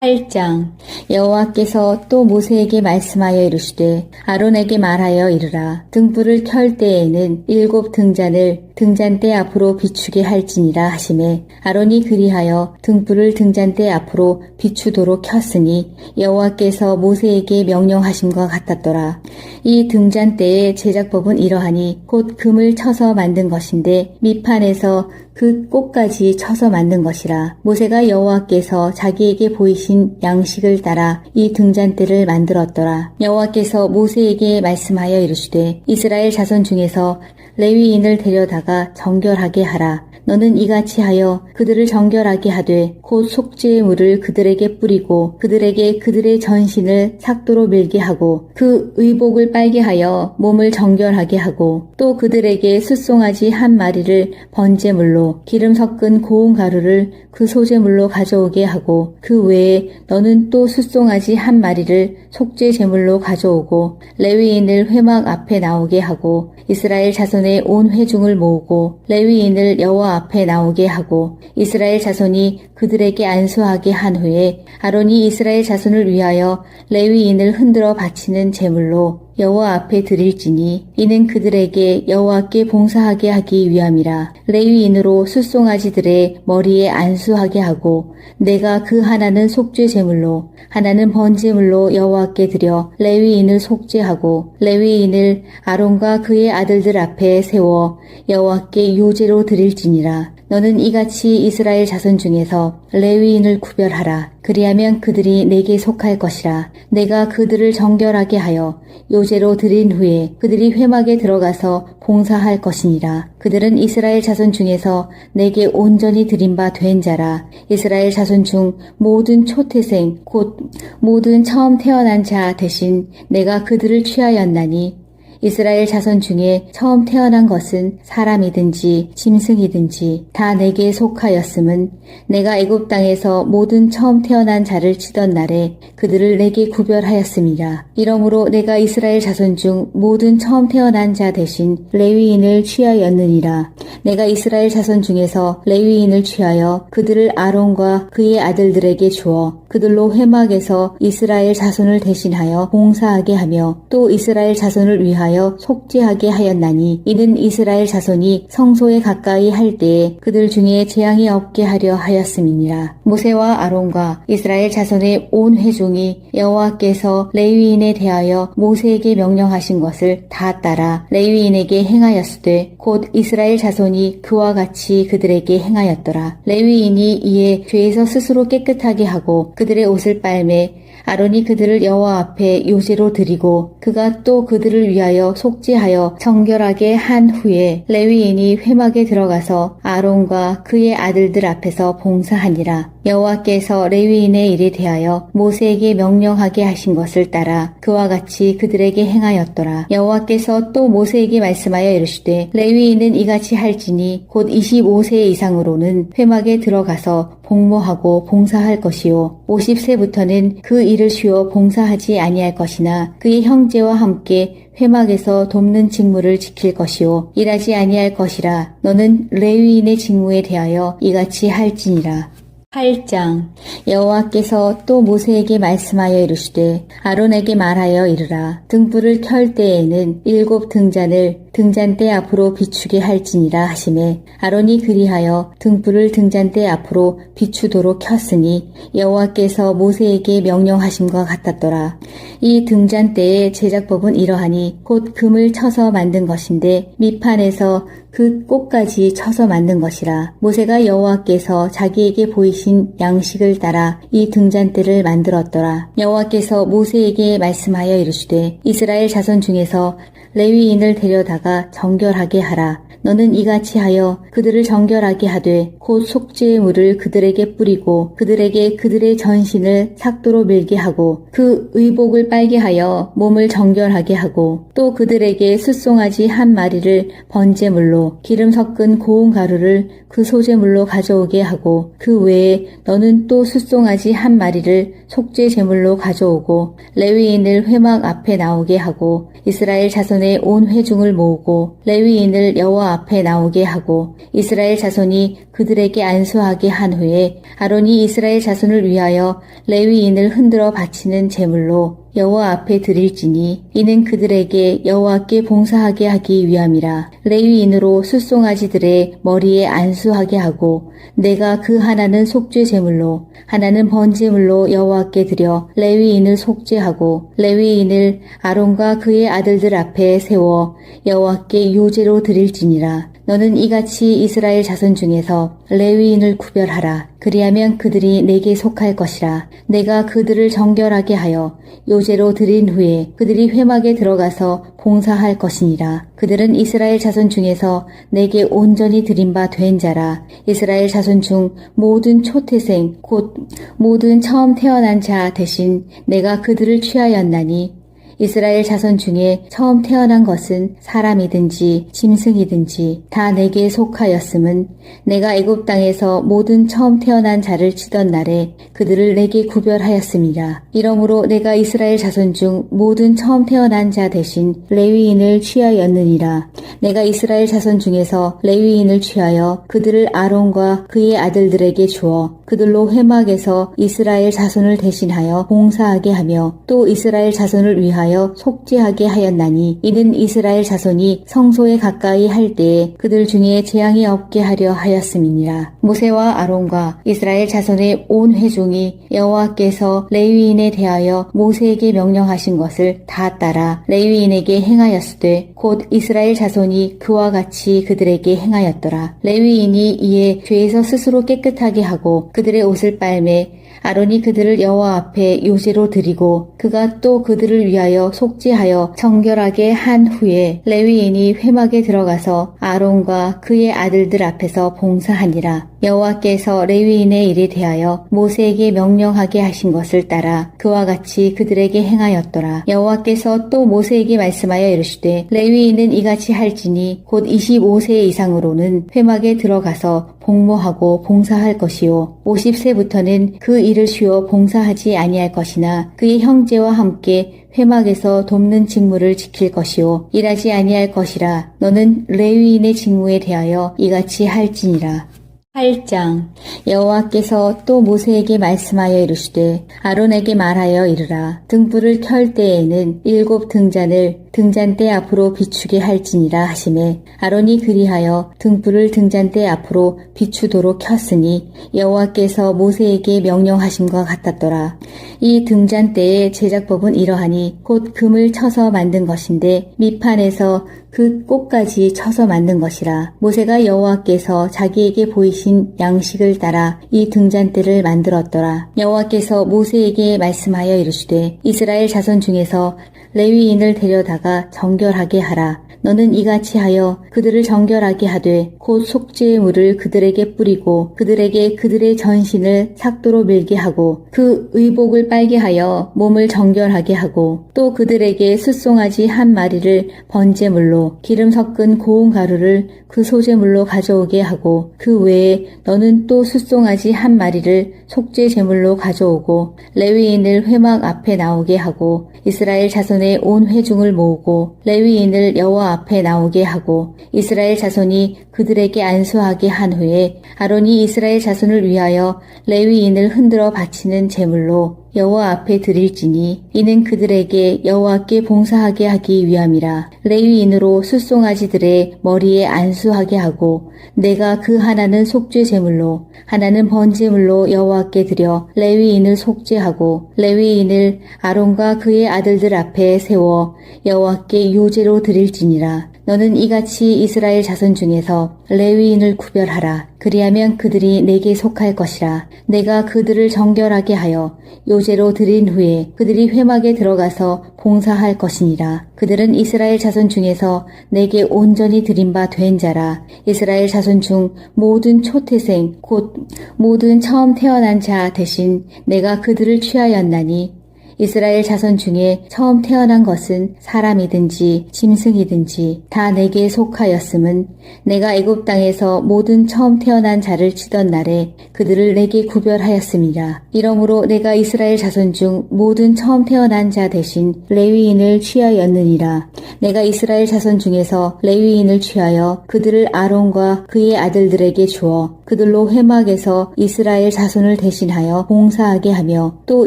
8장. 여호와께서 또 모세에게 말씀하여 이르시되 아론에게 말하여 이르라. 등불을 켤 때에는 7 등잔을 등잔대 앞으로 비추게 할지니라 하시매 아론이 그리하여 등불을 등잔대 앞으로 비추도록 켰으니 여호와께서 모세에게 명령하심과 같았더라. 이 등잔대의 제작법은 이러하니 곧 금을 쳐서 만든 것인데 밑판에서 그 꼭까지 쳐서 만든 것이라. 모세가 여호와께서 자기에게 보이신 양식을 따라 이 등잔대를 만들었더라. 여호와께서 모세에게 말씀하여 이르시되 이스라엘 자손 중에서 레위인을 데려다가 정결하게 하라. 너는 이같이 하여 그들을 정결하게 하되 곧 속죄의 물을 그들에게 뿌리고 그들에게 그들의 전신을 삭도로 밀게 하고 그 의복을 빨게 하여 몸을 정결하게 하고 또 그들에게 숫송아지 한 마리를 번제물로 기름 섞은 고운 가루를 그 소제물로 가져오게 하고 그 외에 너는 또 숫송아지 한 마리를 속죄 제물로 가져오고 레위인을 회막 앞에 나오게 하고 이스라엘 자손의 온 회중을 모으고 레위인을 여호와 앞에 나오게 하고 이스라엘 자손이 그들에게 안수하게 한 후에 아론이 이스라엘 자손을 위하여 레위인을 흔들어 바치는 제물로 여호와 앞에 드릴지니 이는 그들에게 여호와께 봉사하게 하기 위함이라. 레위인으로 숫송아지들의 머리에 안수하게 하고 내가 그 하나는 속죄 제물로 하나는 번제물로 여호와께 드려 레위인을 속죄하고 레위인을 아론과 그의 아들들 앞에 세워 여호와께 요제로 드릴지니라. 너는 이같이 이스라엘 자손 중에서 레위인을 구별하라. 그리하면 그들이 내게 속할 것이라. 내가 그들을 정결하게 하여 요제로 드린 후에 그들이 회막에 들어가서 봉사할 것이니라. 그들은 이스라엘 자손 중에서 내게 온전히 드린 바 된 자라. 이스라엘 자손 중 모든 초태생 곧 모든 처음 태어난 자 대신 내가 그들을 취하였나니 이스라엘 자손 중에 처음 태어난 것은 사람이든지 짐승이든지 다 내게 속하였음은 내가 애굽 땅에서 모든 처음 태어난 자를 치던 날에 그들을 내게 구별하였음이라. 이러므로 내가 이스라엘 자손 중 모든 처음 태어난 자 대신 레위인을 취하였느니라. 내가 이스라엘 자손 중에서 레위인을 취하여 그들을 아론과 그의 아들들에게 주어 그들로 회막에서 이스라엘 자손을 대신하여 봉사하게 하며 또 이스라엘 자손을 위하여 속죄하게 하였나니 이는 이스라엘 자손이 성소에 가까이 할 때에 그들 중에 재앙이 없게 하려 하였음이니라. 모세와 아론과 이스라엘 자손의 온 회중이 여호와께서 레위인에 대하여 모세에게 명령하신 것을 다 따라 레위인에게 행하였으되 곧 이스라엘 자손이 그와 같이 그들에게 행하였더라. 레위인이 이에 죄에서 스스로 깨끗하게 하고 그들의 옷을 빨매 아론이 그들을 여호와 앞에 요제로 드리고 그가 또 그들을 위하여 속죄하여 정결하게 한 후에 레위인이 회막에 들어가서 아론과 그의 아들들 앞에서 봉사하니라. 여호와께서 레위인의 일에 대하여 모세에게 명령하게 하신 것을 따라 그와 같이 그들에게 행하였더라. 여호와께서 또 모세에게 말씀하여 이르시되 레위인은 이같이 할지니 곧 25세 이상으로는 회막에 들어가서 복무하고 봉사할 것이요 50세부터는 그 일을 쉬어 봉사하지 아니할 것이나 그의 형제와 함께 회막에서 돕는 직무를 지킬 것이요 일하지 아니할 것이라. 너는 레위인의 직무에 대하여 이같이 할지니라. 8장. 여호와께서 또 모세에게 말씀하여 이르시되 아론에게 말하여 이르라. 등불을 켤 때에는 7 등잔을 등잔대 앞으로 비추게 할지니라 하시매 아론이 그리하여 등불을 등잔대 앞으로 비추도록 켰으니 여호와께서 모세에게 명령하심과 같았더라. 이 등잔대의 제작법은 이러하니 곧 금을 쳐서 만든 것인데 밑판에서 그 꽃까지 쳐서 만든 것이라. 모세가 여호와께서 자기에게 보이신 양식을 따라 이 등잔대를 만들었더라. 여호와께서 모세에게 말씀하여 이르시되 이스라엘 자손 중에서 레위인을 데려다가 정결하게 하라. 너는 이같이 하여 그들을 정결하게 하되 곧 속죄의 물을 그들에게 뿌리고 그들에게 그들의 전신을 삭도로 밀게 하고 그 의복을 빨게 하여 몸을 정결하게 하고 또 그들에게 숫송아지 한 마리를 번제물로 기름 섞은 고운 가루를 그 소제물로 가져오게 하고 그 외에 너는 또 숫송아지 한 마리를 속죄 제물로 가져오고 레위인을 회막 앞에 나오게 하고 이스라엘 자손의 온 회중을 모으고 레위인을 여호와 앞에 나오게 하고 이스라엘 자손이 그들에게 안수하게 한 후에 아론이 이스라엘 자손을 위하여 레위인을 흔들어 바치는 제물로 여호와 앞에 드릴지니 이는 그들에게 여호와께 봉사하게 하기 위함이라. 레위인으로 숫송아지들의 머리에 안수하게 하고 내가 그 하나는 속죄 제물로 하나는 번제물로 여호와께 드려 레위인을 속죄하고 레위인을 아론과 그의 아들들 앞에 세워 여호와께 요제로 드릴지니라. 너는 이같이 이스라엘 자손 중에서 레위인을 구별하라. 그리하면 그들이 내게 속할 것이라. 내가 그들을 정결하게 하여 요제로 드린 후에 그들이 회막에 들어가서 봉사할 것이니라. 그들은 이스라엘 자손 중에서 내게 온전히 드린 바 된 자라. 이스라엘 자손 중 모든 초태생 곧 모든 처음 태어난 자 대신 내가 그들을 취하였나니 이스라엘 자손 중에 처음 태어난 것은 사람이든지 짐승이든지 다 내게 속하였음은 내가 애굽 땅에서 모든 처음 태어난 자를 치던 날에 그들을 내게 구별하였음이라. 이러므로 내가 이스라엘 자손 중 모든 처음 태어난 자 대신 레위인을 취하였느니라. 내가 이스라엘 자손 중에서 레위인을 취하여 그들을 아론과 그의 아들들에게 주어 그들로 회막에서 이스라엘 자손을 대신하여 봉사하게 하며 또 이스라엘 자손을 위하여 속죄하게 하였나니 이는 이스라엘 자손이 성소에 가까이 할 때에 그들 중에 재앙이 없게 하려 하였음이니라. 모세와 아론과 이스라엘 자손의 온 회중이 여호와께서 레위인에 대하여 모세에게 명령하신 것을 다 따라 레위인에게 행하였으되 곧 이스라엘 자손이 그와 같이 그들에게 행하였더라. 레위인이 이에 죄에서 스스로 깨끗하게 하고 그들의 옷을 빨매 아론이 그들을 여호와 앞에 요제로 드리고 그가 또 그들을 위하여 속죄하여 정결하게 한 후에 레위인이 회막에 들어가서 아론과 그의 아들들 앞에서 봉사하니라. 여호와께서 레위인의 일에 대하여 모세에게 명령하게 하신 것을 따라 그와 같이 그들에게 행하였더라. 여호와께서 또 모세에게 말씀하여 이르시되 레위인은 이같이 할지니 곧 25세 이상으로는 회막에 들어가서 복무하고 봉사할 것이요 50세부터는 그 일을 쉬어 봉사하지 아니할 것이나 그의 형제와 함께 회막에서 돕는 직무를 지킬 것이요 일하지 아니할 것이라. 너는 레위인의 직무에 대하여 이같이 할지니라. 8장. 여호와께서 또 모세에게 말씀하여 이르시되 아론에게 말하여 이르라. 등불을 켤 때에는 7 등잔을 등잔대 앞으로 비추게 할지니라 하시매 아론이 그리하여 등불을 등잔대 앞으로 비추도록 켰으니 여호와께서 모세에게 명령하심과 같았더라. 이 등잔대의 제작법은 이러하니 곧 금을 쳐서 만든 것인데 밑판에서 그 꽃까지 쳐서 만든 것이라. 모세가 여호와께서 자기에게 보이신 양식을 따라 이 등잔대를 만들었더라. 여호와께서 모세에게 말씀하여 이르시되 이스라엘 자손 중에서 레위인을 데려다가 정결하게 하라. 너는 이같이 하여 그들을 정결하게 하되 곧 속죄의 물을 그들에게 뿌리고 그들에게 그들의 전신을 삭도로 밀게 하고 그 의복을 빨게 하여 몸을 정결하게 하고 또 그들에게 숫송아지 한 마리를 번제물로 기름 섞은 고운 가루를 그 소제물로 가져오게 하고 그 외에 너는 또 숫송아지 한 마리를 속죄 제물로 가져오고 레위인을 회막 앞에 나오게 하고 이스라엘 자손의 온 회중을 모으고 레위인을 여호와 앞에 나오게 하고 이스라엘 자손이 그들에게 안수하게 한 후에 아론이 이스라엘 자손을 위하여 레위인을 흔들어 바치는 제물로 여호와 앞에 드릴지니 이는 그들에게 여호와께 봉사하게 하기 위함이라. 레위인으로 숫송아지들의 머리에 안수하게 하고 내가 그 하나는 속죄 제물로 하나는 번제물로 여호와께 드려 레위인을 속죄하고 레위인을 아론과 그의 아들들 앞에 세워 여호와께 요제로 드릴지니라. 너는 이같이 이스라엘 자손 중에서 레위인을 구별하라. 그리하면 그들이 내게 속할 것이라. 내가 그들을 정결하게 하여 요제로 드린 후에 그들이 회막에 들어가서 봉사할 것이니라. 그들은 이스라엘 자손 중에서 내게 온전히 드린 바 된 자라. 이스라엘 자손 중 모든 초태생 곧 모든 처음 태어난 자 대신 내가 그들을 취하였나니 이스라엘 자손 중에 처음 태어난 것은 사람이든지 짐승이든지 다 내게 속하였음은 내가 애굽 땅에서 모든 처음 태어난 자를 치던 날에 그들을 내게 구별하였음이라. 이러므로 내가 이스라엘 자손 중 모든 처음 태어난 자 대신 레위인을 취하였느니라. 내가 이스라엘 자손 중에서 레위인을 취하여 그들을 아론과 그의 아들들에게 주어 그들로 회막에서 이스라엘 자손을 대신하여 봉사하게 하며 또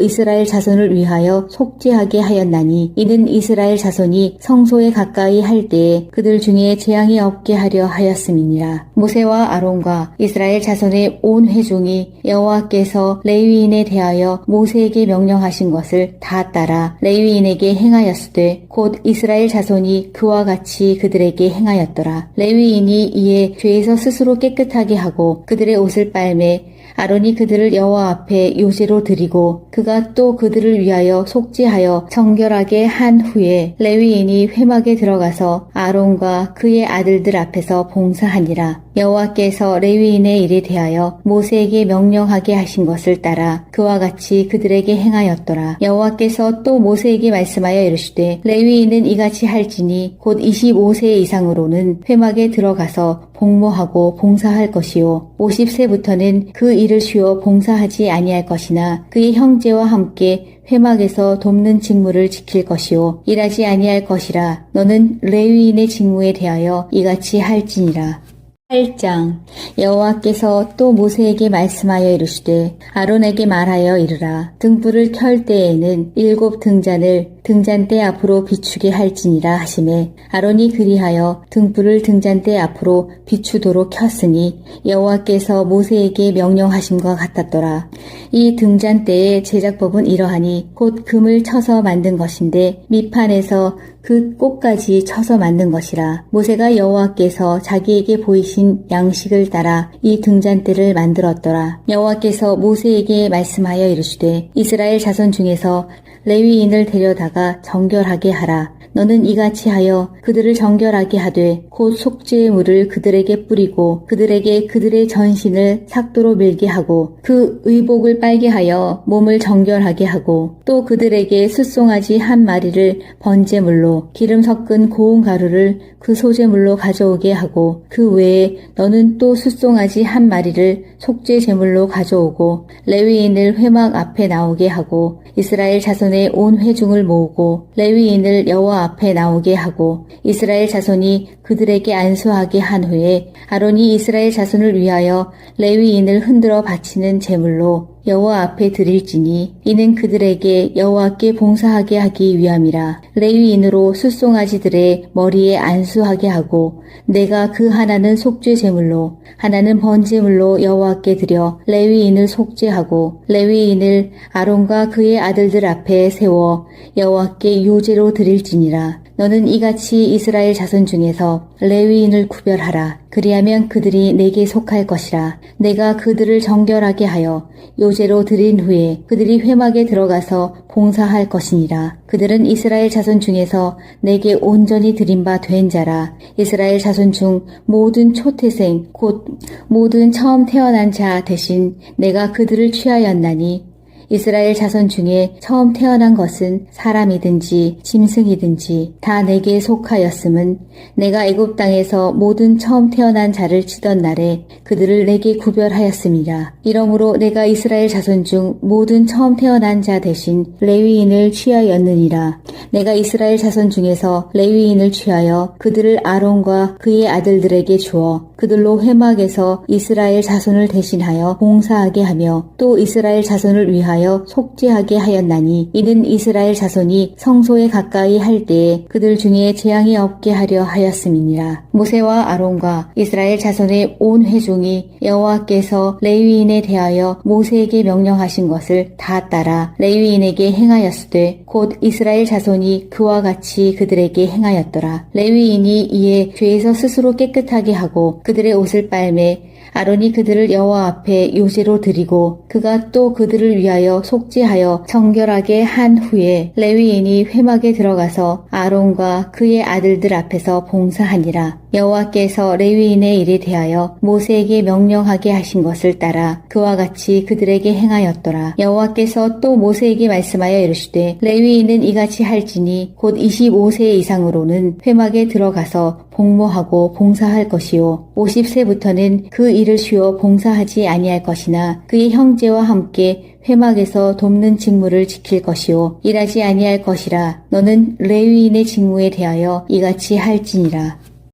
이스라엘 자손을 위하여 속죄하게 하였나니 이는 이스라엘 자손이 성소에 가까이 할 때에 그들 중에 재앙이 없게 하려 하였음이니라. 모세와 아론과 이스라엘 자손의 온 회중이 여호와께서 레위인에 대하여 모세에게 명령하신 것을 다 따라 레위인에게 행하였으되 곧 이스라엘 자손이 그와 같이 그들에게 행하였더라. 레위인이 이에 죄에서 스스로 깨끗하게 하고 그들의 옷을 빨매 아론이 그들을 여호와 앞에 요제로 드리고 그가 또 그들을 위하여 속죄하여 정결하게 한 후에 레위인이 회막에 들어가서 아론과 그의 아들들 앞에서 봉사하니라. 여호와께서 레위인의 일에 대하여 모세에게 명령하게 하신 것을 따라 그와 같이 그들에게 행하였더라. 여호와께서 또 모세에게 말씀하여 이르시되 레위인은 이같이 할지니 곧 25세 이상으로는 회막에 들어가서 복무하고 봉사할 것이요 50세부터는 그 일을 쉬어 봉사하지 아니할 것이나 그의 형제와 함께 회막에서 돕는 직무를 지킬 것이요 일하지 아니할 것이라. 너는 레위인의 직무에 대하여 이같이 할지니라. 8장. 여호와께서 또 모세에게 말씀하여 이르시되 아론에게 말하여 이르라. 등불을 켤 때에는 7 등잔을 등잔대 앞으로 비추게 할지니라 하시매 아론이 그리하여 등불을 등잔대 앞으로 비추도록 켰으니 여호와께서 모세에게 명령하심과 같았더라. 이 등잔대의 제작법은 이러하니 곧 금을 쳐서 만든 것인데 밑판에서 그 꽃까지 쳐서 만든 것이라. 모세가 여호와께서 자기에게 보이신 양식을 따라 이 등잔대를 만들었더라. 여호와께서 모세에게 말씀하여 이르시되 이스라엘 자손 중에서 레위인을 데려다가 정결하게 하라. 너는 이같이 하여 그들을 정결하게 하되 곧 속죄의 물을 그들에게 뿌리고 그들에게 그들의 전신을 삭도로 밀게 하고 그 의복을 빨게 하여 몸을 정결하게 하고 또 그들에게 숫송아지 한 마리를 번제물로 기름 섞은 고운 가루를 그 소제물로 가져오게 하고 그 외에 너는 또 숫송아지 한 마리를 속죄 제물로 가져오고 레위인을 회막 앞에 나오게 하고 이스라엘 자손의 온 회중을 모으고 레위인을 여호와 앞에 나오게 하고 이스라엘 자손이 그들에게 안수하게 한 후에 아론이 이스라엘 자손을 위하여 레위인을 흔들어 바치는 제물로 여호와 앞에 드릴지니 이는 그들에게 여호와께 봉사하게 하기 위함이라. 레위인으로 숫송아지들의 머리에 안수하게 하고 내가 그 하나는 속죄 제물로 하나는 번제물로 여호와께 드려 레위인을 속죄하고 레위인을 아론과 그의 아들들 앞에 세워 여호와께 요제로 드릴지니라. 너는 이같이 이스라엘 자손 중에서 레위인을 구별하라. 그리하면 그들이 내게 속할 것이라. 내가 그들을 정결하게 하여 요제로 드린 후에 그들이 회막에 들어가서 봉사할 것이니라. 그들은 이스라엘 자손 중에서 내게 온전히 드린 바 된 자라. 이스라엘 자손 중 모든 초태생 곧 모든 처음 태어난 자 대신 내가 그들을 취하였나니 이스라엘 자손 중에 처음 태어난 것은 사람이든지 짐승이든지 다 내게 속하였음은 내가 애굽 땅에서 모든 처음 태어난 자를 치던 날에 그들을 내게 구별하였음이라. 이러므로 내가 이스라엘 자손 중 모든 처음 태어난 자 대신 레위인을 취하였느니라. 내가 이스라엘 자손 중에서 레위인을 취하여 그들을 아론과 그의 아들들에게 주어 그들로 회막에서 이스라엘 자손을 대신하여 봉사하게 하며 또 이스라엘 자손을 위하여 명령하여 속죄하게 하였나니 이는 이스라엘 자손이 성소에 가까이 할 때에 그들 중에 재앙이 없게 하려 하였음이니라. 모세와 아론과 이스라엘 자손의 온 회중이 여호와께서 레위인에 대하여 모세에게 명령하신 것을 다 따라 레위인에게 행하였으되 곧 이스라엘 자손이 그와 같이 그들에게 행하였더라. 레위인이 이에 죄에서 스스로 깨끗하게 하고 그들의 옷을 빨매 아론이 그들을 여호와 앞에 요제로 드리고 그가 또 그들을 위하여 속죄하여 정결하게 한 후에 레위인이 회막에 들어가서 아론과 그의 아들들 앞에서 봉사하니라. 여호와께서 레위인의 일에 대하여 모세에게 명령하게 하신 것을 따라 그와 같이 그들에게 행하였더라. 여호와께서 또 모세에게 말씀하여 이르시되 레위인은 이같이 할지니 곧 25세 이상으로는 회막에 들어가서 복무하고 봉사할 것이요 50세부터는 그 일을 쉬어 봉사하지 아니할 것이나 그의 형제와 함께 회막에서 돕는 직무를 지킬 것이요 일하지 아니할 것이라. 너는 레위인의 직무에 대하여 이같이 할지니라.